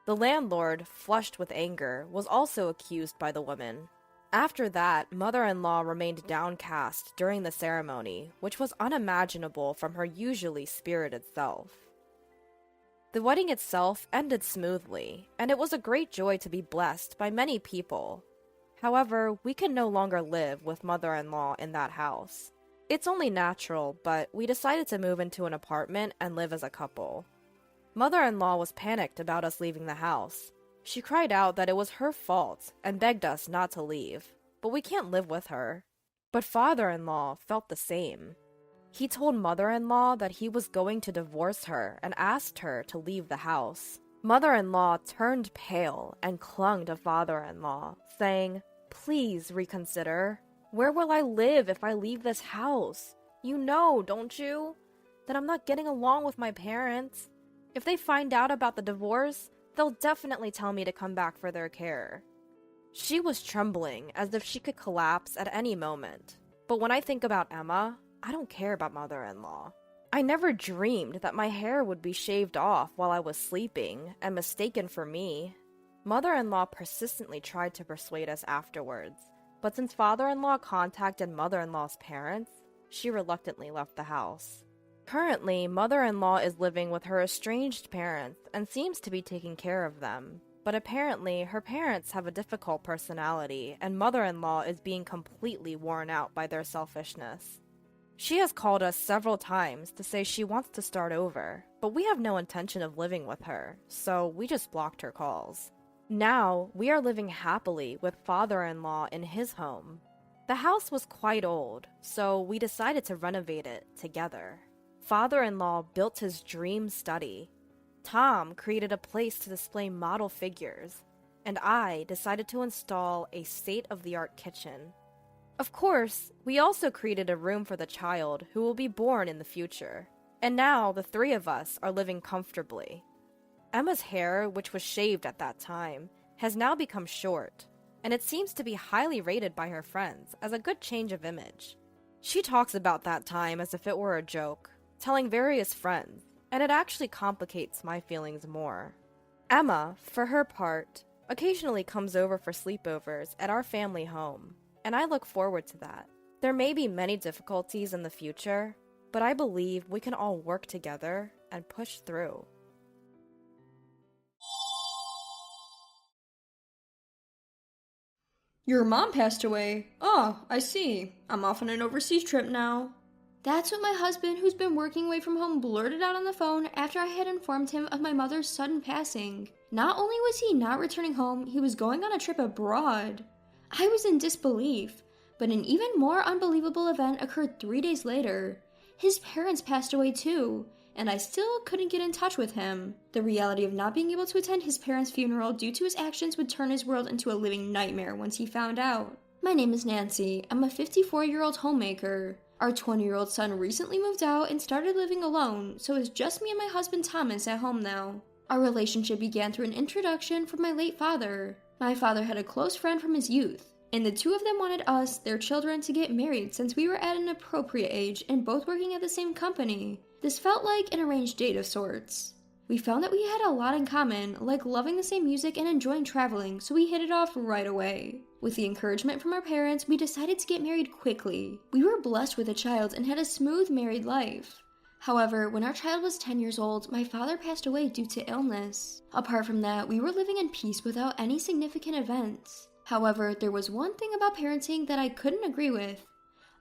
The landlord, flushed with anger, was also accused by the woman. After that, mother-in-law remained downcast during the ceremony, which was unimaginable from her usually spirited self. The wedding itself ended smoothly, and it was a great joy to be blessed by many people. However, we can no longer live with mother-in-law in that house. It's only natural, but we decided to move into an apartment and live as a couple. Mother-in-law was panicked about us leaving the house. She cried out that it was her fault and begged us not to leave, but we can't live with her. But father-in-law felt the same. He told mother-in-law that he was going to divorce her and asked her to leave the house. Mother-in-law turned pale and clung to father-in-law, saying, "Please reconsider. Where will I live if I leave this house? You know, don't you, that I'm not getting along with my parents. If they find out about the divorce, they'll definitely tell me to come back for their care." She was trembling as if she could collapse at any moment. But when I think about Emma, I don't care about mother-in-law. I never dreamed that my hair would be shaved off while I was sleeping and mistaken for me. Mother-in-law persistently tried to persuade us afterwards, but since father-in-law contacted mother-in-law's parents, she reluctantly left the house. Currently, mother-in-law is living with her estranged parents and seems to be taking care of them. But apparently, her parents have a difficult personality, and mother-in-law is being completely worn out by their selfishness. She has called us several times to say she wants to start over, but we have no intention of living with her, so we just blocked her calls. Now, we are living happily with father-in-law in his home. The house was quite old, so we decided to renovate it together. Father-in-law built his dream study. Tom created a place to display model figures, and I decided to install a state-of-the-art kitchen. Of course, we also created a room for the child who will be born in the future. And now the three of us are living comfortably. Emma's hair, which was shaved at that time, has now become short, and it seems to be highly rated by her friends as a good change of image. She talks about that time as if it were a joke, telling various friends, and it actually complicates my feelings more. Emma, for her part, occasionally comes over for sleepovers at our family home, and I look forward to that. There may be many difficulties in the future, but I believe we can all work together and push through. Your mom passed away. Oh, I see. I'm off on an overseas trip now. That's what my husband, who's been working away from home, blurted out on the phone after I had informed him of my mother's sudden passing. Not only was he not returning home, he was going on a trip abroad. I was in disbelief, but an even more unbelievable event occurred 3 days later. His parents passed away too, and I still couldn't get in touch with him. The reality of not being able to attend his parents' funeral due to his actions would turn his world into a living nightmare once he found out. My name is Nancy. I'm a 54-year-old homemaker. Our 20-year-old son recently moved out and started living alone, so it's just me and my husband Thomas at home now. Our relationship began through an introduction from my late father. My father had a close friend from his youth, and the two of them wanted us, their children, to get married since we were at an appropriate age and both working at the same company. This felt like an arranged date of sorts. We found that we had a lot in common, like loving the same music and enjoying traveling, so we hit it off right away. With the encouragement from our parents, we decided to get married quickly. We were blessed with a child and had a smooth married life. However, when our child was 10 years old, my father passed away due to illness. Apart from that, we were living in peace without any significant events. However, there was one thing about parenting that I couldn't agree with.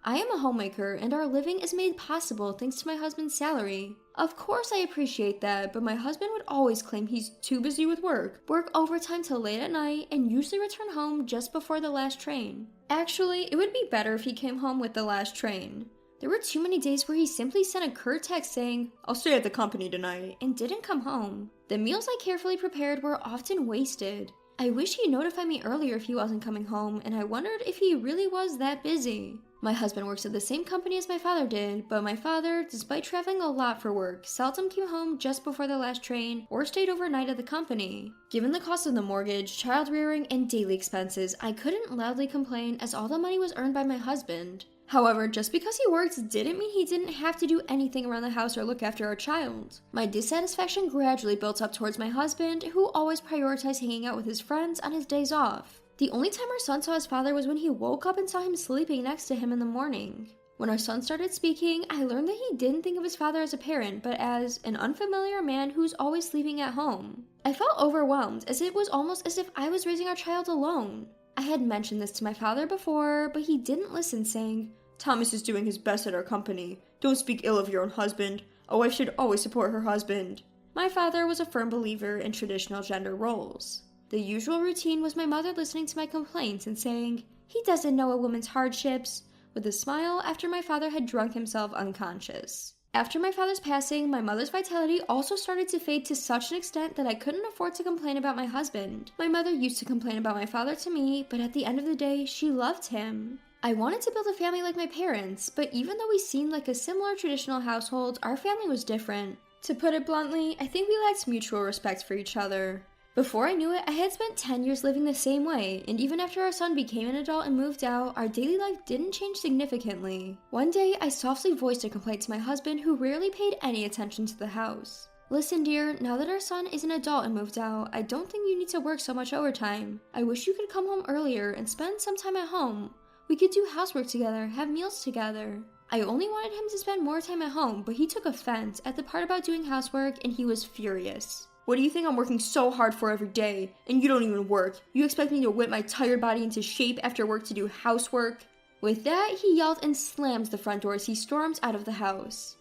I am a homemaker, and our living is made possible thanks to my husband's salary. Of course I appreciate that, but my husband would always claim he's too busy with work overtime till late at night, and usually return home just before the last train. Actually, it would be better if he came home with the last train. There were too many days where he simply sent a curt text saying, "I'll stay at the company tonight," and didn't come home. The meals I carefully prepared were often wasted. I wish he'd notified me earlier if he wasn't coming home, and I wondered if he really was that busy. My husband works at the same company as my father did, but my father, despite traveling a lot for work, seldom came home just before the last train or stayed overnight at the company. Given the cost of the mortgage, child rearing, and daily expenses, I couldn't loudly complain as all the money was earned by my husband. However, just because he worked didn't mean he didn't have to do anything around the house or look after our child. My dissatisfaction gradually built up towards my husband, who always prioritized hanging out with his friends on his days off. The only time our son saw his father was when he woke up and saw him sleeping next to him in the morning. When our son started speaking, I learned that he didn't think of his father as a parent, but as an unfamiliar man who's always sleeping at home. I felt overwhelmed, as it was almost as if I was raising our child alone. I had mentioned this to my father before, but he didn't listen, saying, "Thomas is doing his best at our company. Don't speak ill of your own husband. A wife should always support her husband." My father was a firm believer in traditional gender roles. The usual routine was my mother listening to my complaints and saying, "He doesn't know a woman's hardships," with a smile after my father had drunk himself unconscious. After my father's passing, my mother's vitality also started to fade to such an extent that I couldn't afford to complain about my husband. My mother used to complain about my father to me, but at the end of the day, she loved him. I wanted to build a family like my parents, but even though we seemed like a similar traditional household, our family was different. To put it bluntly, I think we lacked mutual respect for each other. Before I knew it, I had spent 10 years living the same way, and even after our son became an adult and moved out, our daily life didn't change significantly. One day, I softly voiced a complaint to my husband, who rarely paid any attention to the house. "Listen, dear, now that our son is an adult and moved out, I don't think you need to work so much overtime. I wish you could come home earlier and spend some time at home. We could do housework together, have meals together." I only wanted him to spend more time at home, but he took offense at the part about doing housework, and he was furious. "What do you think I'm working so hard for every day? And you don't even work. You expect me to whip my tired body into shape after work to do housework?" With that, he yelled and slammed the front door as he stormed out of the house.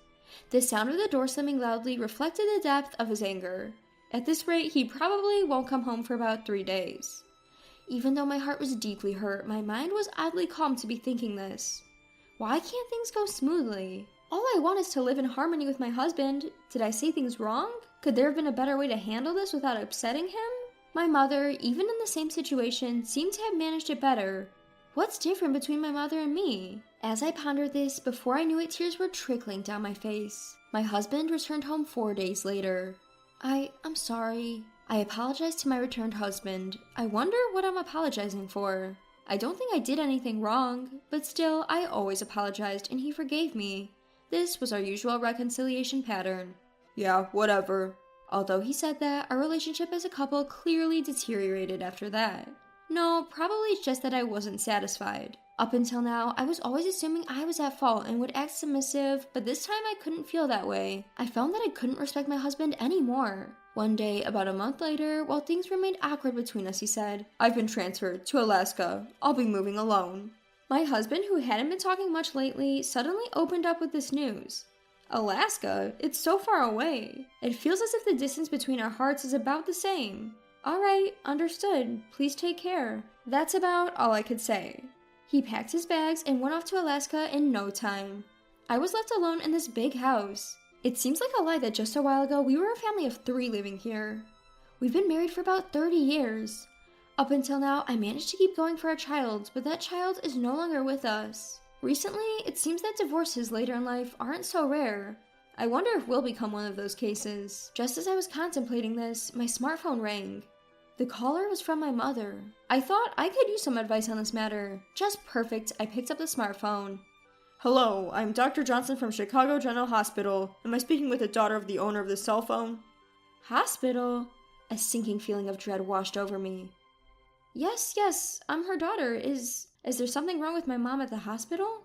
The sound of the door slamming loudly reflected the depth of his anger. At this rate, he probably won't come home for about 3 days. Even though my heart was deeply hurt, my mind was oddly calm to be thinking this. Why can't things go smoothly? All I want is to live in harmony with my husband. Did I say things wrong? Could there have been a better way to handle this without upsetting him? My mother, even in the same situation, seemed to have managed it better. What's different between my mother and me? As I pondered this, before I knew it, tears were trickling down my face. My husband returned home 4 days later. I'm sorry. I apologized to my returned husband. I wonder what I'm apologizing for. I don't think I did anything wrong, but still, I always apologized and he forgave me. This was our usual reconciliation pattern. "Yeah, whatever." Although he said that, our relationship as a couple clearly deteriorated after that. No, probably it's just that I wasn't satisfied. Up until now, I was always assuming I was at fault and would act submissive, but this time I couldn't feel that way. I found that I couldn't respect my husband anymore. One day, about a month later, while things remained awkward between us, he said, "I've been transferred to Alaska. I'll be moving alone." My husband, who hadn't been talking much lately, suddenly opened up with this news. Alaska? It's so far away. It feels as if the distance between our hearts is about the same. "Alright, understood. Please take care." That's about all I could say. He packed his bags and went off to Alaska in no time. I was left alone in this big house. It seems like a lie that just a while ago we were a family of 3 living here. We've been married for about 30 years. Up until now, I managed to keep going for our child, but that child is no longer with us. Recently, it seems that divorces later in life aren't so rare. I wonder if we'll become one of those cases. Just as I was contemplating this, my smartphone rang. The caller was from my mother. I thought I could use some advice on this matter. Just perfect, I picked up the smartphone. "Hello, I'm Dr. Johnson from Chicago General Hospital. Am I speaking with the daughter of the owner of this cell phone?" Hospital? A sinking feeling of dread washed over me. Yes, I'm her daughter. Is there something wrong with my mom at the hospital?"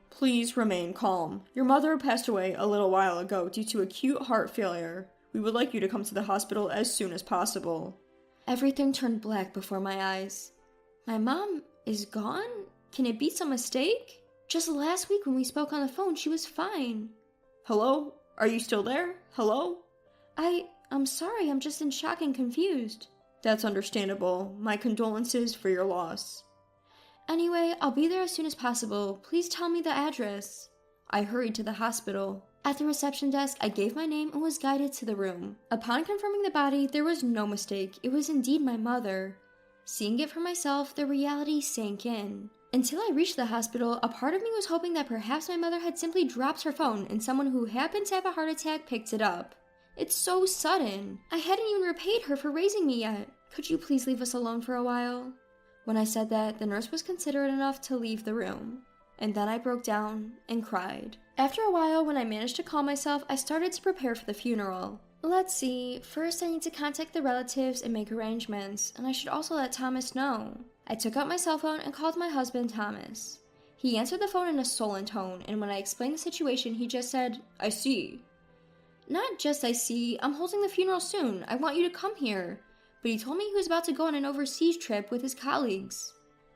"Please remain calm. Your mother passed away a little while ago due to acute heart failure. We would like you to come to the hospital as soon as possible." Everything turned black before my eyes. My mom is gone? Can it be some mistake? Just last week when we spoke on the phone, she was fine. Hello? Are you still there? Hello? I'm sorry, I'm just in shock and confused. That's understandable. My condolences for your loss. Anyway, I'll be there as soon as possible. Please tell me the address. I hurried to the hospital. At the reception desk, I gave my name and was guided to the room. Upon confirming the body, there was no mistake. It was indeed my mother. Seeing it for myself, the reality sank in. Until I reached the hospital, a part of me was hoping that perhaps my mother had simply dropped her phone and someone who happened to have a heart attack picked it up. It's so sudden. I hadn't even repaid her for raising me yet. Could you please leave us alone for a while? When I said that, the nurse was considerate enough to leave the room. And then I broke down and cried. After a while, when I managed to calm myself, I started to prepare for the funeral. Let's see, first I need to contact the relatives and make arrangements, and I should also let Thomas know. I took out my cell phone and called my husband, Thomas. He answered the phone in a sullen tone, and when I explained the situation, he just said, "I see." Not just I see, I'm holding the funeral soon. I want you to come here. But he told me he was about to go on an overseas trip with his colleagues.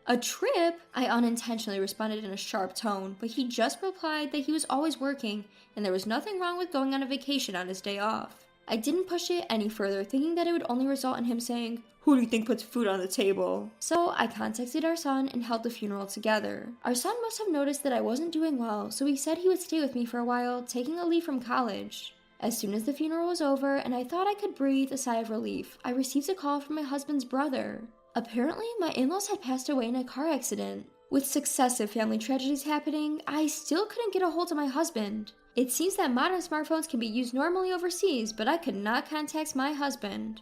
A trip? I unintentionally responded in a sharp tone, but he just replied that he was always working and there was nothing wrong with going on a vacation on his day off. I didn't push it any further, thinking that it would only result in him saying, "Who do you think puts food on the table?" So I contacted our son and held the funeral together. Our son must have noticed that I wasn't doing well, so he said he would stay with me for a while, taking a leave from college. As soon as the funeral was over and I thought I could breathe a sigh of relief, I received a call from my husband's brother. Apparently, my in-laws had passed away in a car accident. With successive family tragedies happening, I still couldn't get a hold of my husband. It seems that modern smartphones can be used normally overseas, but I could not contact my husband.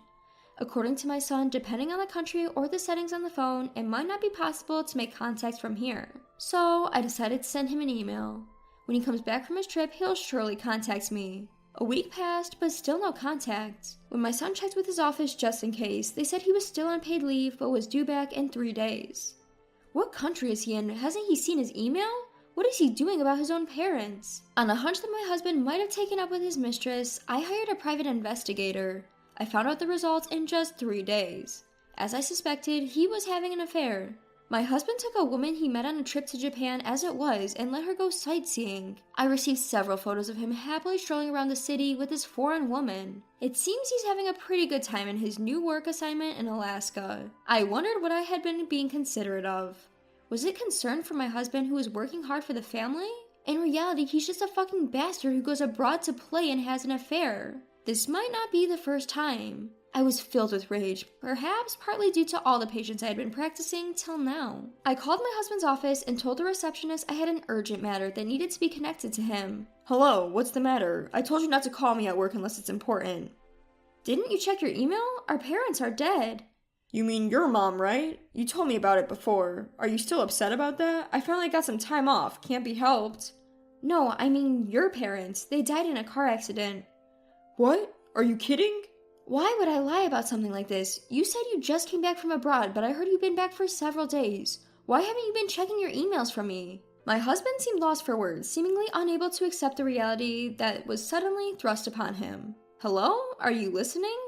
According to my son, depending on the country or the settings on the phone, it might not be possible to make contact from here. So I decided to send him an email. When he comes back from his trip, he'll surely contact me. A week passed, but still no contact. When my son checked with his office just in case, they said he was still on paid leave but was due back in 3 days. What country is he in? Hasn't he seen his email? What is he doing about his own parents? On a hunch that my husband might have taken up with his mistress, I hired a private investigator. I found out the results in just 3 days. As I suspected, he was having an affair. My husband took a woman he met on a trip to Japan as it was and let her go sightseeing. I received several photos of him happily strolling around the city with this foreign woman. It seems he's having a pretty good time in his new work assignment in Alaska. I wondered what I had been being considerate of. Was it concern for my husband who was working hard for the family? In reality, he's just a fucking bastard who goes abroad to play and has an affair. This might not be the first time. I was filled with rage, perhaps partly due to all the patience I had been practicing till now. I called my husband's office and told the receptionist I had an urgent matter that needed to be connected to him. "Hello, what's the matter? I told you not to call me at work unless it's important." "Didn't you check your email? Our parents are dead." "You mean your mom, right? You told me about it before. Are you still upset about that? I finally got some time off. Can't be helped." "No, I mean your parents. They died in a car accident." "What? Are you kidding?" "Why would I lie about something like this? You said you just came back from abroad, but I heard you've been back for several days. Why haven't you been checking your emails from me?" My husband seemed lost for words, seemingly unable to accept the reality that was suddenly thrust upon him. "Hello? Are you listening?"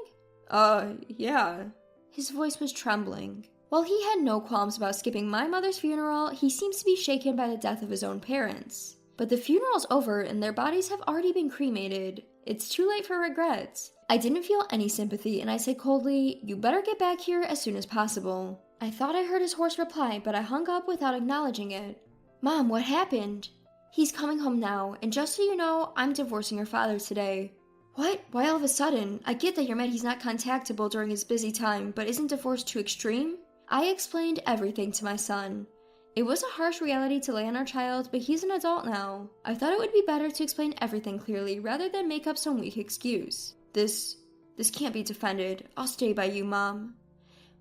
Yeah. His voice was trembling. While he had no qualms about skipping my mother's funeral, he seems to be shaken by the death of his own parents. But the funeral's over and their bodies have already been cremated. It's too late for regrets. I didn't feel any sympathy and I said coldly, "You better get back here as soon as possible." I thought I heard his hoarse reply, but I hung up without acknowledging it. "Mom, what happened?" "He's coming home now, and just so you know, I'm divorcing your father today." "What? Why all of a sudden? I get that you're mad he's not contactable during his busy time, but isn't divorce too extreme?" I explained everything to my son. It was a harsh reality to lay on our child, but he's an adult now. I thought it would be better to explain everything clearly rather than make up some weak excuse. This can't be defended. I'll stay by you, Mom."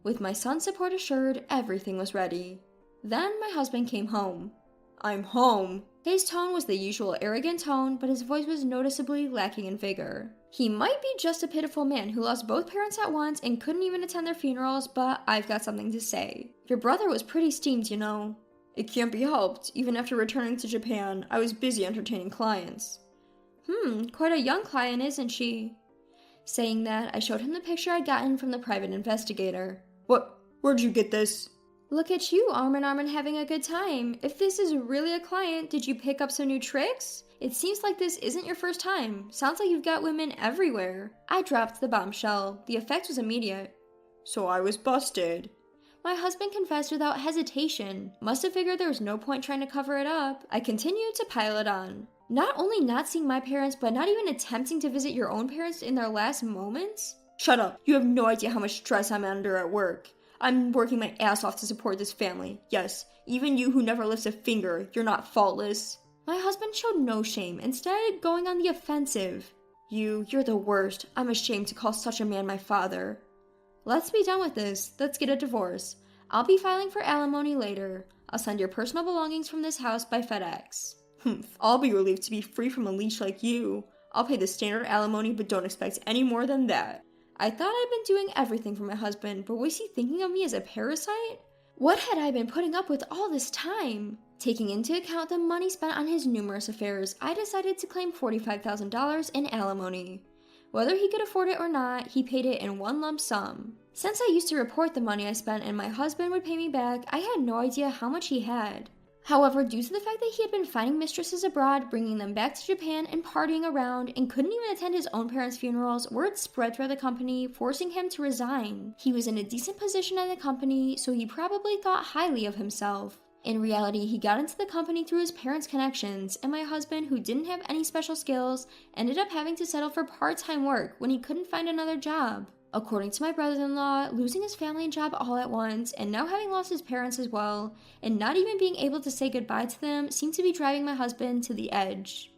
With my son's support assured, everything was ready. Then my husband came home. "I'm home." His tone was the usual arrogant tone, but his voice was noticeably lacking in vigor. He might be just a pitiful man who lost both parents at once and couldn't even attend their funerals, but I've got something to say. Your brother was pretty steamed, you know. "It can't be helped. Even after returning to Japan, I was busy entertaining clients." Quite a young client, isn't she?" Saying that, I showed him the picture I'd gotten from the private investigator. "What? Where'd you get this?" Look at you, arm in arm and having a good time. If this is really a client, did you pick up some new tricks? It seems like this isn't your first time. Sounds like you've got women everywhere. I dropped the bombshell. The effect was immediate. So I was busted. My husband confessed without hesitation. Must have figured there was no point trying to cover it up. I continued to pile it on. Not only not seeing my parents, but not even attempting to visit your own parents in their last moments? Shut up. You have no idea how much stress I'm under at work. I'm working my ass off to support this family. Yes, even you who never lifts a finger, you're not faultless. My husband showed no shame, instead going on the offensive. You're the worst. I'm ashamed to call such a man my father. Let's be done with this. Let's get a divorce. I'll be filing for alimony later. I'll send your personal belongings from this house by FedEx. I'll be relieved to be free from a leech like you. I'll pay the standard alimony, but don't expect any more than that. I thought I'd been doing everything for my husband, but was he thinking of me as a parasite? What had I been putting up with all this time? Taking into account the money spent on his numerous affairs, I decided to claim $45,000 in alimony. Whether he could afford it or not, he paid it in one lump sum. Since I used to report the money I spent and my husband would pay me back, I had no idea how much he had. However, due to the fact that he had been finding mistresses abroad, bringing them back to Japan, and partying around, and couldn't even attend his own parents' funerals, word spread throughout the company, forcing him to resign. He was in a decent position in the company, so he probably thought highly of himself. In reality, he got into the company through his parents' connections, and my husband, who didn't have any special skills, ended up having to settle for part-time work when he couldn't find another job. According to my brother-in-law, losing his family and job all at once, and now having lost his parents as well, and not even being able to say goodbye to them, seemed to be driving my husband to the edge.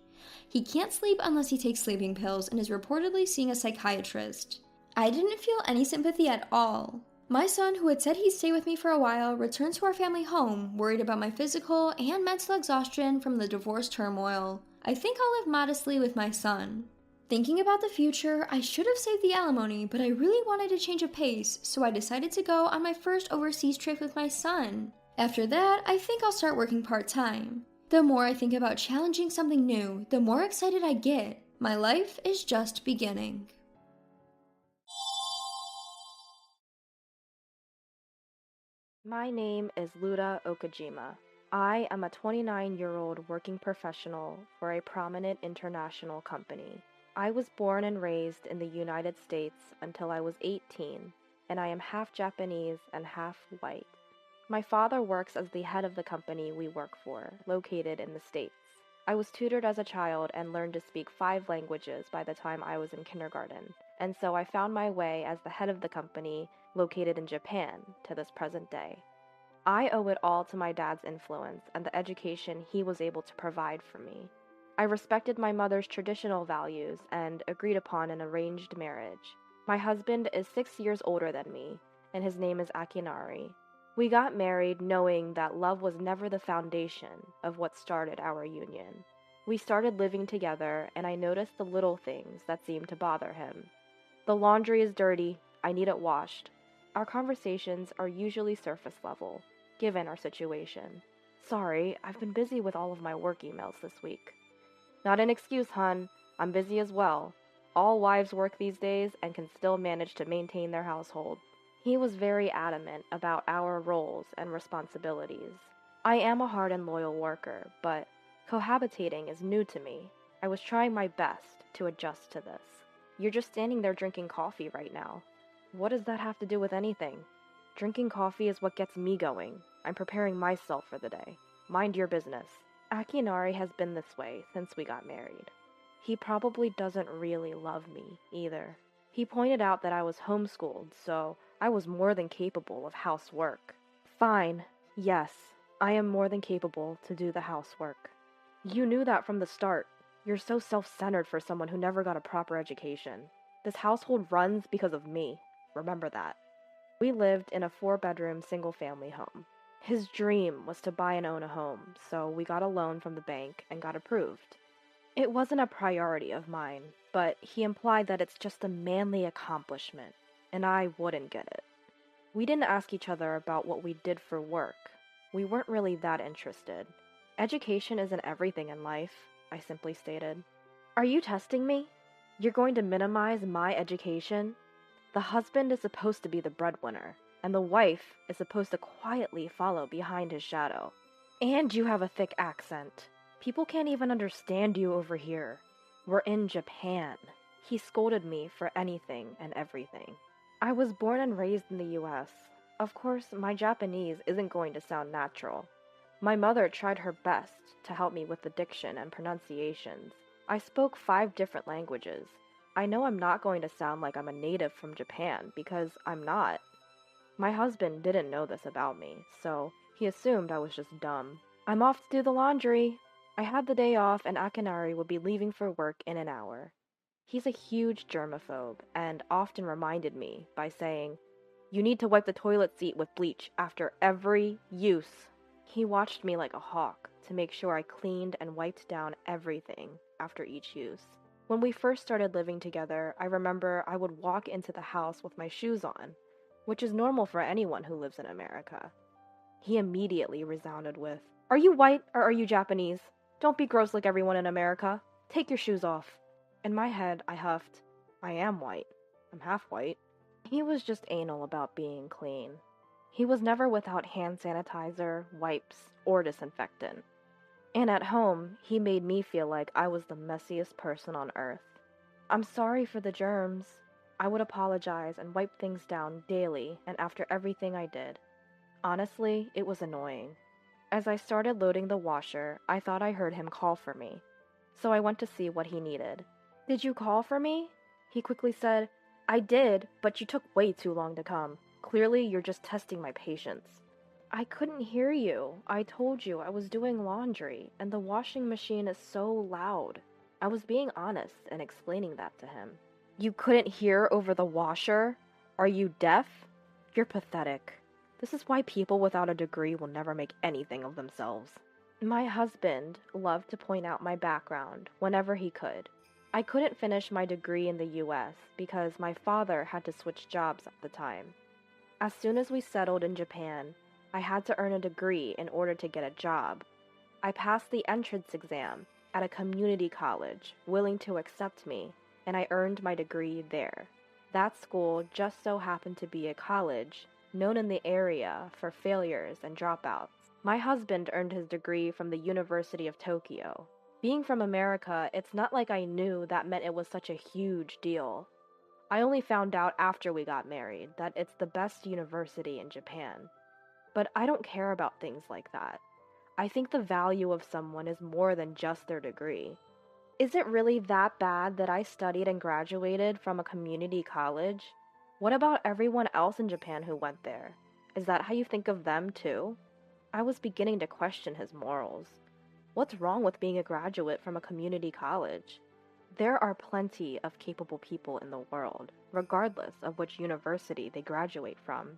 He can't sleep unless he takes sleeping pills and is reportedly seeing a psychiatrist. I didn't feel any sympathy at all. My son, who had said he'd stay with me for a while, returned to our family home, worried about my physical and mental exhaustion from the divorce turmoil. I think I'll live modestly with my son. Thinking about the future, I should have saved the alimony, but I really wanted a change of pace, so I decided to go on my first overseas trip with my son. After that, I think I'll start working part-time. The more I think about challenging something new, the more excited I get. My life is just beginning. My name is Luda Okajima. I am a 29-year-old working professional for a prominent international company. I was born and raised in the United States until I was 18, and I am half Japanese and half white. My father works as the head of the company we work for, located in the States. I was tutored as a child and learned to speak 5 languages by the time I was in kindergarten, and so I found my way as the head of the company, located in Japan, to this present day. I owe it all to my dad's influence and the education he was able to provide for me. I respected my mother's traditional values and agreed upon an arranged marriage. My husband is 6 years older than me, and his name is Akinari. We got married knowing that love was never the foundation of what started our union. We started living together, and I noticed the little things that seemed to bother him. The laundry is dirty, I need it washed. Our conversations are usually surface level, given our situation. Sorry, I've been busy with all of my work emails this week. Not an excuse, hon. I'm busy as well. All wives work these days and can still manage to maintain their household. He was very adamant about our roles and responsibilities. I am a hard and loyal worker, but cohabitating is new to me. I was trying my best to adjust to this. You're just standing there drinking coffee right now. What does that have to do with anything? Drinking coffee is what gets me going. I'm preparing myself for the day. Mind your business. Akinari has been this way since we got married. He probably doesn't really love me either. He pointed out that I was homeschooled, so I was more than capable of housework. Fine, yes, I am more than capable to do the housework. You knew that from the start. You're so self-centered for someone who never got a proper education. This household runs because of me. Remember that. We lived in a 4-bedroom single-family home. His dream was to buy and own a home, so we got a loan from the bank and got approved. It wasn't a priority of mine, but he implied that it's just a manly accomplishment, and I wouldn't get it. We didn't ask each other about what we did for work. We weren't really that interested. Education isn't everything in life, I simply stated. Are you testing me? You're going to minimize my education? The husband is supposed to be the breadwinner. and the wife is supposed to quietly follow behind his shadow. And you have a thick accent. People can't even understand you over here. We're in Japan. He scolded me for anything and everything. I was born and raised in the US. Of course, my Japanese isn't going to sound natural. My mother tried her best to help me with the diction and pronunciations. I spoke 5 different languages. I know I'm not going to sound like I'm a native from Japan because I'm not. My husband didn't know this about me, so he assumed I was just dumb. I'm off to do the laundry. I had the day off and Akinari would be leaving for work in an hour. He's a huge germaphobe and often reminded me by saying, "You need to wipe the toilet seat with bleach after every use." He watched me like a hawk to make sure I cleaned and wiped down everything after each use. When we first started living together, I remember I would walk into the house with my shoes on, which is normal for anyone who lives in America. He immediately resounded with, "Are you white or are you Japanese? Don't be gross like everyone in America. Take your shoes off." In my head, I huffed, "I am white. I'm half white." He was just anal about being clean. He was never without hand sanitizer, wipes, or disinfectant. And at home, he made me feel like I was the messiest person on earth. "I'm sorry for the germs." I would apologize and wipe things down daily and after everything I did. Honestly, it was annoying. As I started loading the washer, I thought I heard him call for me. So I went to see what he needed. "Did you call for me?" He quickly said, "I did, but you took way too long to come. Clearly, you're just testing my patience." "I couldn't hear you. I told you I was doing laundry, and the washing machine is so loud." I was being honest and explaining that to him. "You couldn't hear over the washer? Are you deaf? You're pathetic. This is why people without a degree will never make anything of themselves." My husband loved to point out my background whenever he could. I couldn't finish my degree in the US because my father had to switch jobs at the time. As soon as we settled in Japan, I had to earn a degree in order to get a job. I passed the entrance exam at a community college willing to accept me, and I earned my degree there. That school just so happened to be a college known in the area for failures and dropouts. My husband earned his degree from the University of Tokyo. Being from America, it's not like I knew that meant it was such a huge deal. I only found out after we got married that it's the best university in Japan. But I don't care about things like that. I think the value of someone is more than just their degree. Is it really that bad that I studied and graduated from a community college? What about everyone else in Japan who went there? Is that how you think of them too? I was beginning to question his morals. What's wrong with being a graduate from a community college? There are plenty of capable people in the world, regardless of which university they graduate from.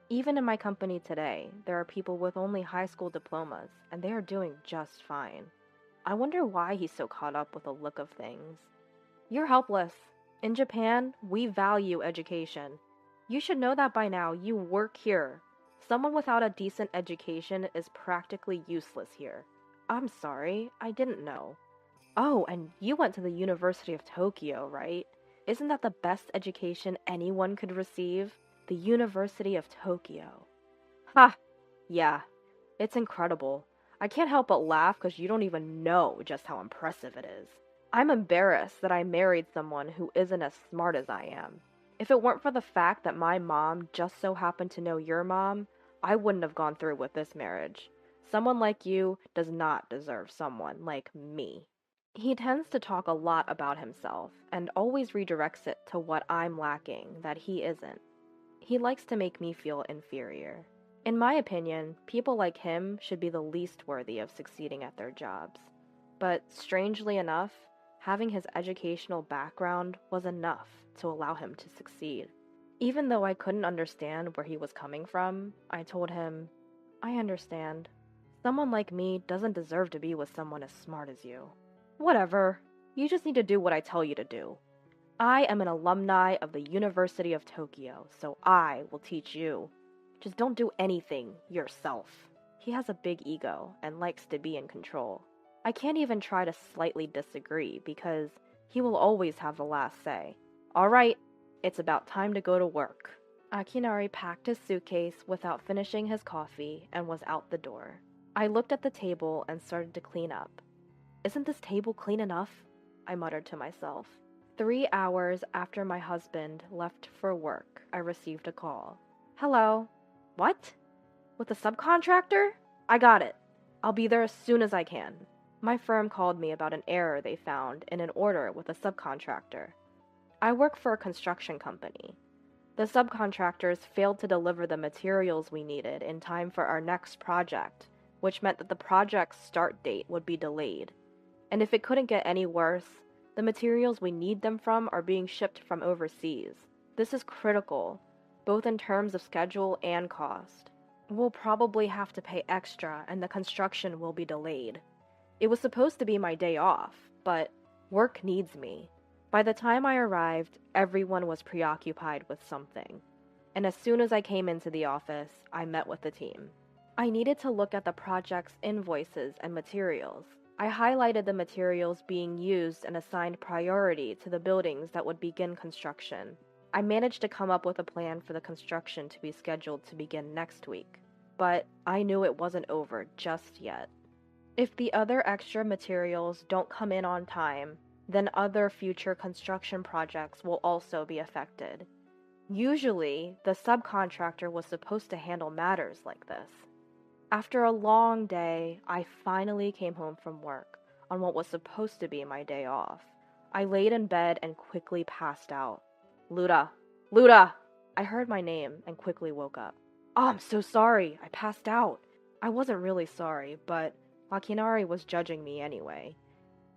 Even in my company today, there are people with only high school diplomas, and they are doing just fine. I wonder why he's so caught up with the look of things. You're helpless. In Japan, we value education. You should know that by now. You work here. Someone without a decent education is practically useless here. I'm sorry, I didn't know. Oh, and you went to the University of Tokyo, right? Isn't that the best education anyone could receive? The University of Tokyo. Ha! Yeah, it's incredible. I can't help but laugh because you don't even know just how impressive it is. I'm embarrassed that I married someone who isn't as smart as I am. If it weren't for the fact that my mom just so happened to know your mom, I wouldn't have gone through with this marriage. Someone like you does not deserve someone like me. He tends to talk a lot about himself and always redirects it to what I'm lacking that he isn't. He likes to make me feel inferior. In my opinion, people like him should be the least worthy of succeeding at their jobs. But strangely enough, having his educational background was enough to allow him to succeed. Even though I couldn't understand where he was coming from, I told him, "I understand. Someone like me doesn't deserve to be with someone as smart as you." "Whatever. You just need to do what I tell you to do. I am an alumni of the University of Tokyo, so I will teach you. Just don't do anything yourself." He has a big ego and likes to be in control. I can't even try to slightly disagree because he will always have the last say. "All right, it's about time to go to work." Akinari packed his suitcase without finishing his coffee and was out the door. I looked at the table and started to clean up. Isn't this table clean enough? I muttered to myself. 3 hours after my husband left for work, I received a call. Hello. What? With a subcontractor? I got it. I'll be there as soon as I can. My firm called me about an error they found in an order with a subcontractor. I work for a construction company. The subcontractors failed to deliver the materials we needed in time for our next project, which meant that the project's start date would be delayed. And if it couldn't get any worse, the materials we need them from are being shipped from overseas. This is critical, both in terms of schedule and cost. We'll probably have to pay extra and the construction will be delayed. It was supposed to be my day off, but work needs me. By the time I arrived, everyone was preoccupied with something. And as soon as I came into the office, I met with the team. I needed to look at the project's invoices and materials. I highlighted the materials being used and assigned priority to the buildings that would begin construction. I managed to come up with a plan for the construction to be scheduled to begin next week, but I knew it wasn't over just yet. If the other extra materials don't come in on time, then other future construction projects will also be affected. Usually, the subcontractor was supposed to handle matters like this. After a long day, I finally came home from work on what was supposed to be my day off. I laid in bed and quickly passed out. Luda! Luda! I heard my name and quickly woke up. Oh, I'm so sorry. I passed out. I wasn't really sorry, but Akinari was judging me anyway.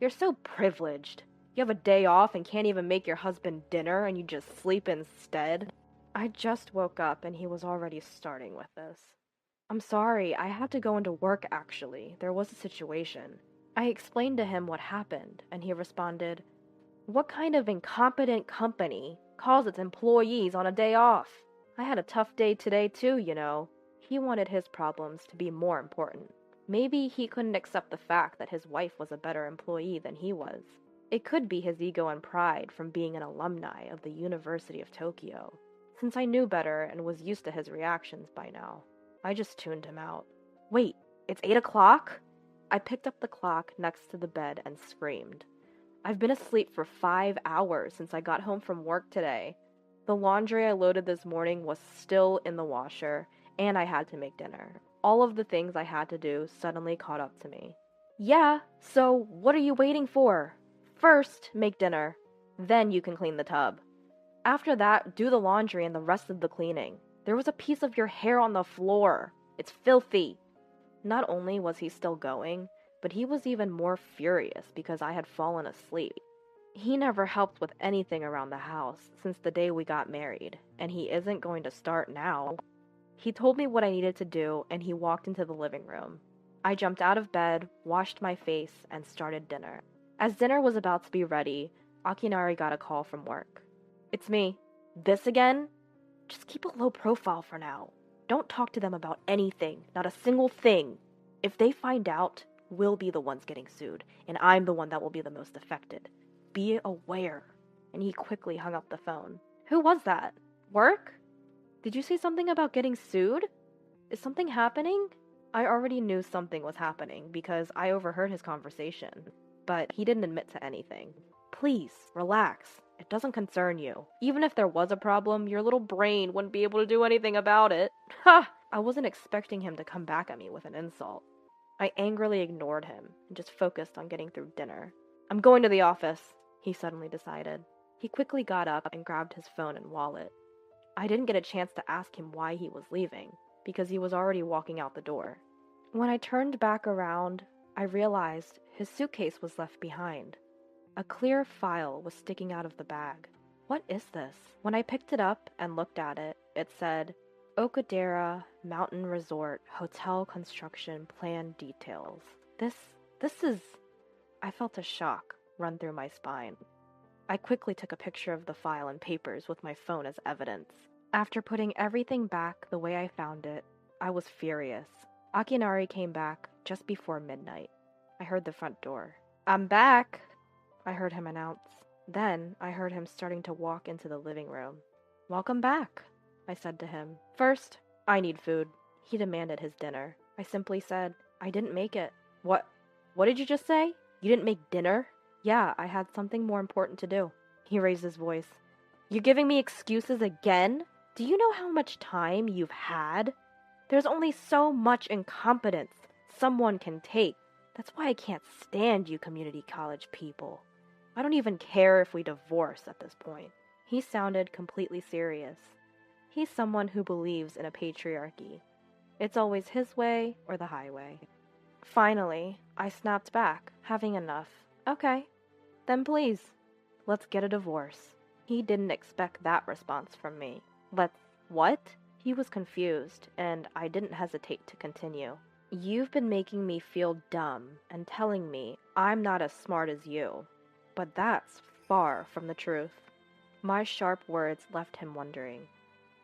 You're so privileged. You have a day off and can't even make your husband dinner and you just sleep instead. I just woke up and he was already starting with this. I'm sorry, I had to go into work actually. There was a situation. I explained to him what happened and he responded, What kind of incompetent company calls its employees on a day off? I had a tough day today too, you know. He wanted his problems to be more important. Maybe he couldn't accept the fact that his wife was a better employee than he was. It could be his ego and pride from being an alumni of the University of Tokyo. Since I knew better and was used to his reactions by now, I just tuned him out. Wait, it's 8 o'clock? I picked up the clock next to the bed and screamed. I've been asleep for 5 hours since I got home from work today. The laundry I loaded this morning was still in the washer, and I had to make dinner. All of the things I had to do suddenly caught up to me. Yeah, so what are you waiting for? First, make dinner. Then you can clean the tub. After that, do the laundry and the rest of the cleaning. There was a piece of your hair on the floor. It's filthy. Not only was he still going, but he was even more furious because I had fallen asleep. He never helped with anything around the house since the day we got married, and he isn't going to start now. He told me what I needed to do, and he walked into the living room. I jumped out of bed, washed my face, and started dinner. As dinner was about to be ready, Akinari got a call from work. It's me. This again? Just keep a low profile for now. Don't talk to them about anything, not a single thing. If they find out, we'll be the ones getting sued, and I'm the one that will be the most affected. Be aware. And he quickly hung up the phone. Who was that? Work? Did you say something about getting sued? Is something happening? I already knew something was happening because I overheard his conversation, but he didn't admit to anything. Please, relax. It doesn't concern you. Even if there was a problem, your little brain wouldn't be able to do anything about it. Ha! I wasn't expecting him to come back at me with an insult. I angrily ignored him and just focused on getting through dinner. I'm going to the office, he suddenly decided. He quickly got up and grabbed his phone and wallet. I didn't get a chance to ask him why he was leaving, because he was already walking out the door. When I turned back around, I realized his suitcase was left behind. A clear file was sticking out of the bag. What is this? When I picked it up and looked at it, it said, Okadera Mountain Resort Hotel Construction Plan Details. This is... I felt a shock run through my spine. I quickly took a picture of the file and papers with my phone as evidence. After putting everything back the way I found it, I was furious. Akinari came back just before midnight. I heard the front door. I'm back, I heard him announce. Then I heard him starting to walk into the living room. Welcome back. I said to him. First, I need food. He demanded his dinner. I simply said, I didn't make it. What did you just say? You didn't make dinner? Yeah, I had something more important to do. He raised his voice. You're giving me excuses again? Do you know how much time you've had? There's only so much incompetence someone can take. That's why I can't stand you community college people. I don't even care if we divorce at this point. He sounded completely serious. He's someone who believes in a patriarchy. It's always his way or the highway. Finally, I snapped back, having enough. Okay, then please, let's get a divorce. He didn't expect that response from me. What? He was confused, and I didn't hesitate to continue. You've been making me feel dumb and telling me I'm not as smart as you. But that's far from the truth. My sharp words left him wondering.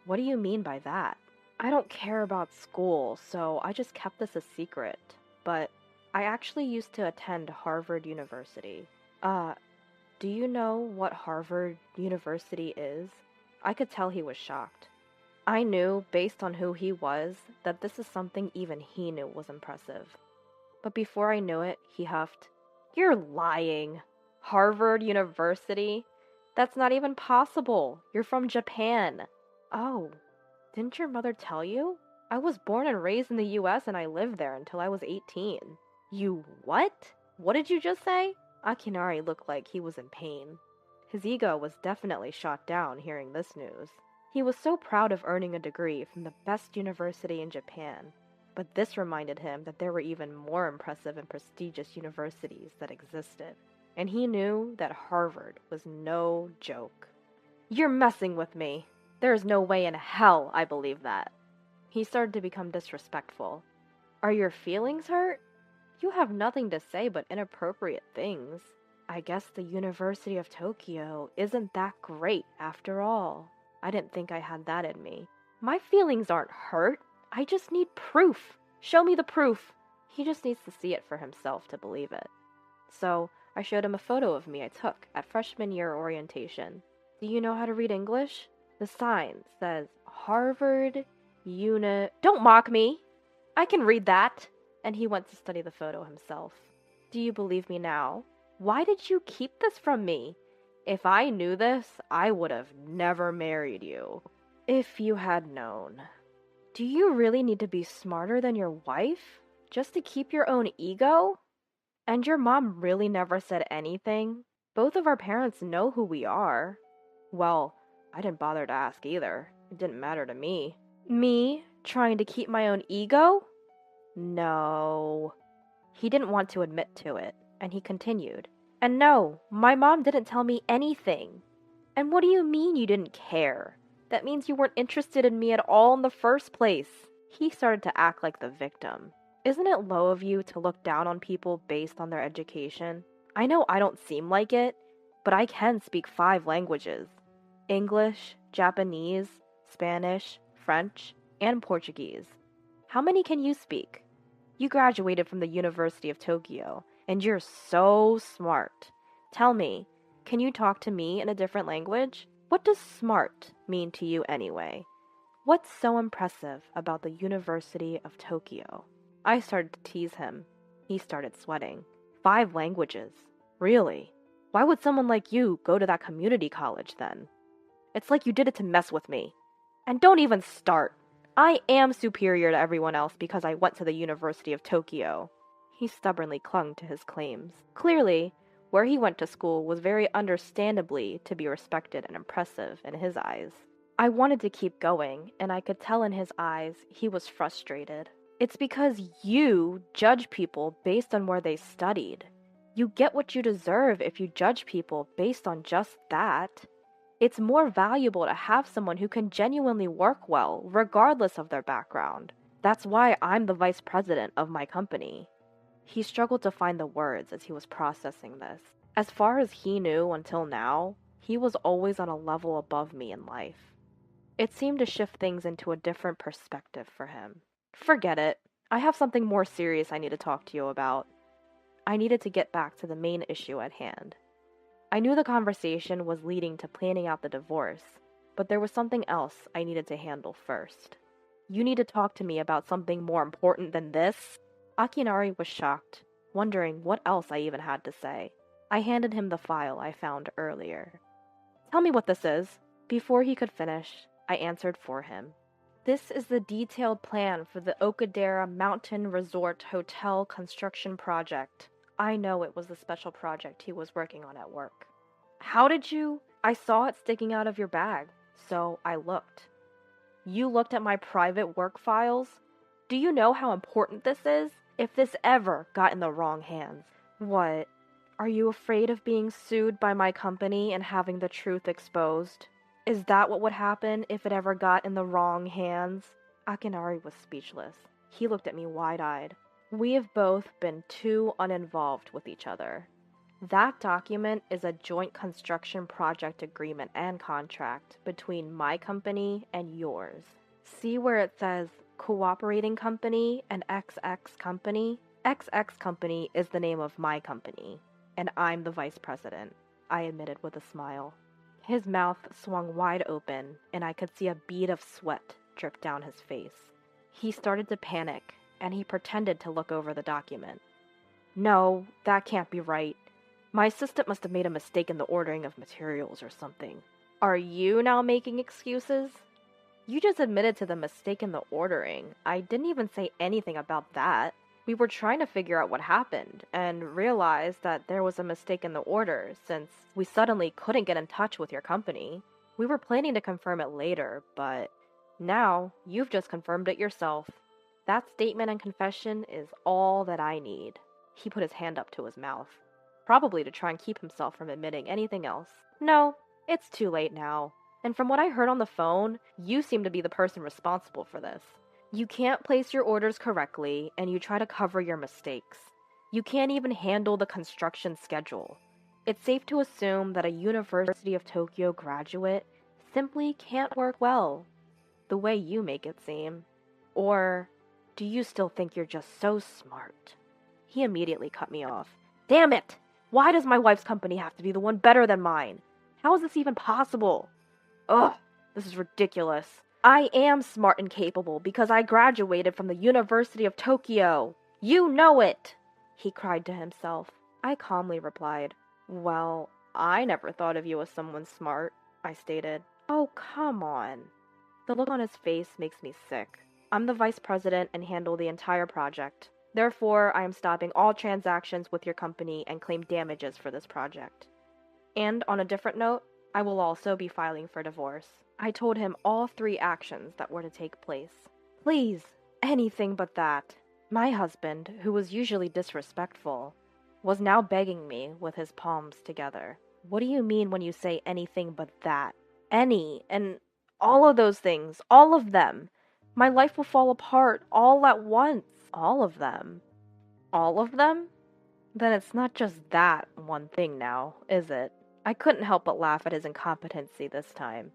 What do you mean by that? I don't care about school, so I just kept this a secret. But I actually used to attend Harvard University. Do you know what Harvard University is? I could tell he was shocked. I knew, based on who he was, that this is something even he knew was impressive. But before I knew it, he huffed, You're lying. Harvard University? That's not even possible. You're from Japan. Oh, didn't your mother tell you? I was born and raised in the US and I lived there until I was 18. You what? What did you just say? Akinari looked like he was in pain. His ego was definitely shot down hearing this news. He was so proud of earning a degree from the best university in Japan, but this reminded him that there were even more impressive and prestigious universities that existed, and he knew that Harvard was no joke. You're messing with me. There is no way in hell I believe that. He started to become disrespectful. Are your feelings hurt? You have nothing to say but inappropriate things. I guess the University of Tokyo isn't that great after all. I didn't think I had that in me. My feelings aren't hurt. I just need proof. Show me the proof. He just needs to see it for himself to believe it. So I showed him a photo of me I took at freshman year orientation. Do you know how to read English? The sign says Harvard Don't mock me. I can read that. And he went to study the photo himself. Do you believe me now? Why did you keep this from me? If I knew this, I would have never married you. If you had known. Do you really need to be smarter than your wife? Just to keep your own ego? And your mom really never said anything? Both of our parents know who we are. Well, I didn't bother to ask either. It didn't matter to me. Me? Trying to keep my own ego? No. He didn't want to admit to it, and he continued. And no, my mom didn't tell me anything. And what do you mean you didn't care? That means you weren't interested in me at all in the first place. He started to act like the victim. Isn't it low of you to look down on people based on their education? I know I don't seem like it, but I can speak 5 languages. English, Japanese, Spanish, French, and Portuguese. How many can you speak? You graduated from the University of Tokyo, and you're so smart. Tell me, can you talk to me in a different language? What does smart mean to you anyway? What's so impressive about the University of Tokyo? I started to tease him. He started sweating. 5 languages? Really? Why would someone like you go to that community college then? It's like you did it to mess with me. And don't even start. I am superior to everyone else because I went to the University of Tokyo. He stubbornly clung to his claims. Clearly, where he went to school was very understandably to be respected and impressive in his eyes. I wanted to keep going, and I could tell in his eyes he was frustrated. It's because you judge people based on where they studied. You get what you deserve if you judge people based on just that. It's more valuable to have someone who can genuinely work well, regardless of their background. That's why I'm the vice president of my company. He struggled to find the words as he was processing this. As far as he knew until now, he was always on a level above me in life. It seemed to shift things into a different perspective for him. Forget it. I have something more serious I need to talk to you about. I needed to get back to the main issue at hand. I knew the conversation was leading to planning out the divorce, but there was something else I needed to handle first. You need to talk to me about something more important than this? Akinari was shocked, wondering what else I even had to say. I handed him the file I found earlier. Tell me what this is. Before he could finish, I answered for him. This is the detailed plan for the Okadera Mountain Resort Hotel construction project. I know it was the special project he was working on at work. How did you? I saw it sticking out of your bag, so I looked. You looked at my private work files? Do you know how important this is? If this ever got in the wrong hands. What? Are you afraid of being sued by my company and having the truth exposed? Is that what would happen if it ever got in the wrong hands? Akinari was speechless. He looked at me wide-eyed. We have both been too uninvolved with each other. That document is a joint construction project agreement and contract between my company and yours. See where it says cooperating company and XX company? XX company is the name of my company, and I'm the vice president, I admitted with a smile. His mouth swung wide open, and I could see a bead of sweat drip down his face. He started to panic, and he pretended to look over the document. No, that can't be right. My assistant must have made a mistake in the ordering of materials or something. Are you now making excuses? You just admitted to the mistake in the ordering. I didn't even say anything about that. We were trying to figure out what happened, and realized that there was a mistake in the order, since we suddenly couldn't get in touch with your company. We were planning to confirm it later, but now you've just confirmed it yourself. That statement and confession is all that I need. He put his hand up to his mouth, probably to try and keep himself from admitting anything else. No, it's too late now. And from what I heard on the phone, you seem to be the person responsible for this. You can't place your orders correctly, and you try to cover your mistakes. You can't even handle the construction schedule. It's safe to assume that a University of Tokyo graduate simply can't work well, the way you make it seem. Or do you still think you're just so smart? He immediately cut me off. Damn it! Why does my wife's company have to be the one better than mine? How is this even possible? Ugh, this is ridiculous. I am smart and capable because I graduated from the University of Tokyo. You know it! He cried to himself. I calmly replied, Well, I never thought of you as someone smart, I stated. Oh, come on. The look on his face makes me sick. I'm the vice president and handle the entire project. Therefore, I am stopping all transactions with your company and claim damages for this project. And on a different note, I will also be filing for divorce. I told him all 3 actions that were to take place. Please, anything but that. My husband, who was usually disrespectful, was now begging me with his palms together. What do you mean when you say anything but that? Any, and all of those things, all of them. My life will fall apart all at once. All of them. All of them? Then it's not just that one thing now, is it? I couldn't help but laugh at his incompetency this time.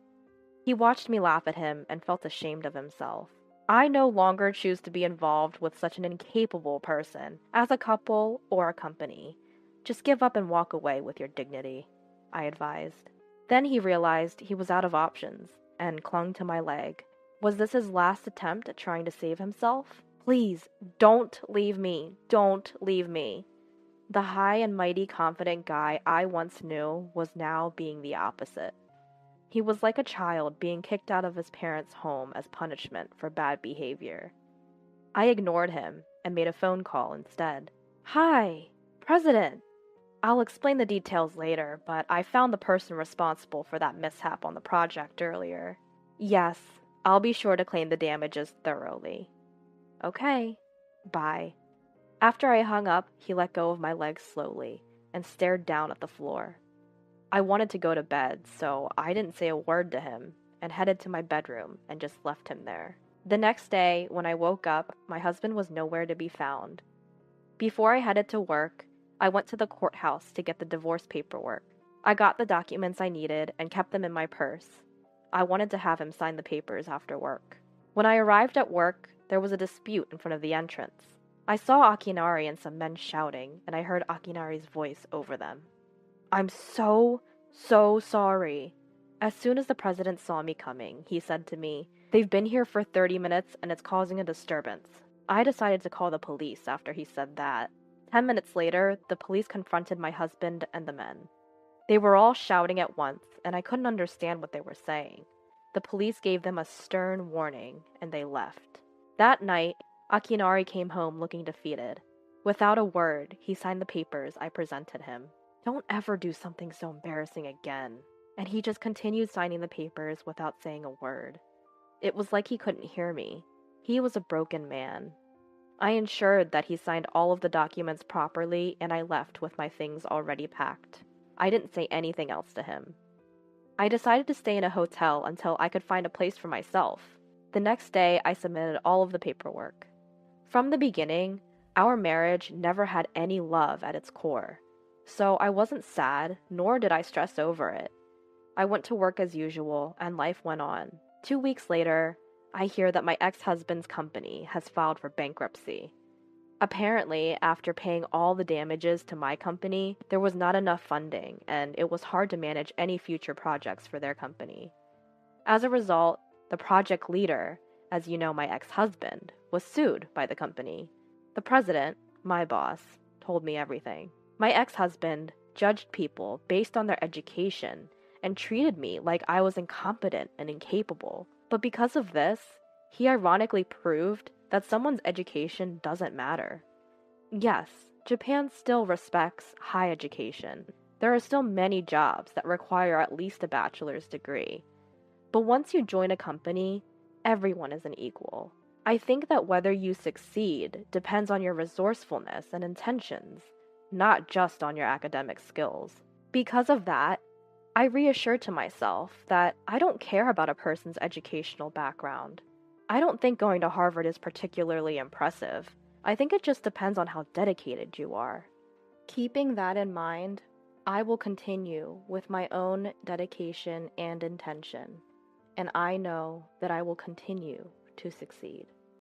He watched me laugh at him and felt ashamed of himself. I no longer choose to be involved with such an incapable person, as a couple or a company. Just give up and walk away with your dignity, I advised. Then he realized he was out of options, and clung to my leg. Was this his last attempt at trying to save himself? Please, don't leave me. Don't leave me. The high and mighty confident guy I once knew was now being the opposite. He was like a child being kicked out of his parents' home as punishment for bad behavior. I ignored him and made a phone call instead. Hi, President. I'll explain the details later, but I found the person responsible for that mishap on the project earlier. Yes, I'll be sure to claim the damages thoroughly. Okay, bye. After I hung up, he let go of my legs slowly and stared down at the floor. I wanted to go to bed, so I didn't say a word to him and headed to my bedroom and just left him there. The next day, when I woke up, my husband was nowhere to be found. Before I headed to work, I went to the courthouse to get the divorce paperwork. I got the documents I needed and kept them in my purse. I wanted to have him sign the papers after work. When I arrived at work, there was a dispute in front of the entrance. I saw Akinari and some men shouting, and I heard Akinari's voice over them. I'm so sorry. As soon as the president saw me coming, he said to me, "They've been here for 30 minutes and it's causing a disturbance." I decided to call the police after he said that. 10 minutes later, the police confronted my husband and the men. They were all shouting at once, and I couldn't understand what they were saying. The police gave them a stern warning, and they left. That night, Akinari came home looking defeated. Without a word, he signed the papers I presented him. "Don't ever do something so embarrassing again." And he just continued signing the papers without saying a word. It was like he couldn't hear me. He was a broken man. I ensured that he signed all of the documents properly, and I left with my things already packed. I didn't say anything else to him. I decided to stay in a hotel until I could find a place for myself. The next day, I submitted all of the paperwork. From the beginning, our marriage never had any love at its core. So I wasn't sad, nor did I stress over it. I went to work as usual, and life went on. 2 weeks later, I hear that my ex-husband's company has filed for bankruptcy. Apparently, after paying all the damages to my company, there was not enough funding, and it was hard to manage any future projects for their company. As a result, the project leader, as you know, my ex-husband, was sued by the company. The president, my boss, told me everything. My ex-husband judged people based on their education and treated me like I was incompetent and incapable. But because of this, he ironically proved that someone's education doesn't matter. Yes, Japan still respects high education. There are still many jobs that require at least a bachelor's degree. But once you join a company, everyone is an equal. I think that whether you succeed depends on your resourcefulness and intentions, not just on your academic skills. Because of that, I reassured to myself that I don't care about a person's educational background. I don't think going to Harvard is particularly impressive. I think it just depends on how dedicated you are. Keeping that in mind, I will continue with my own dedication and intention, and I know that I will continue to succeed.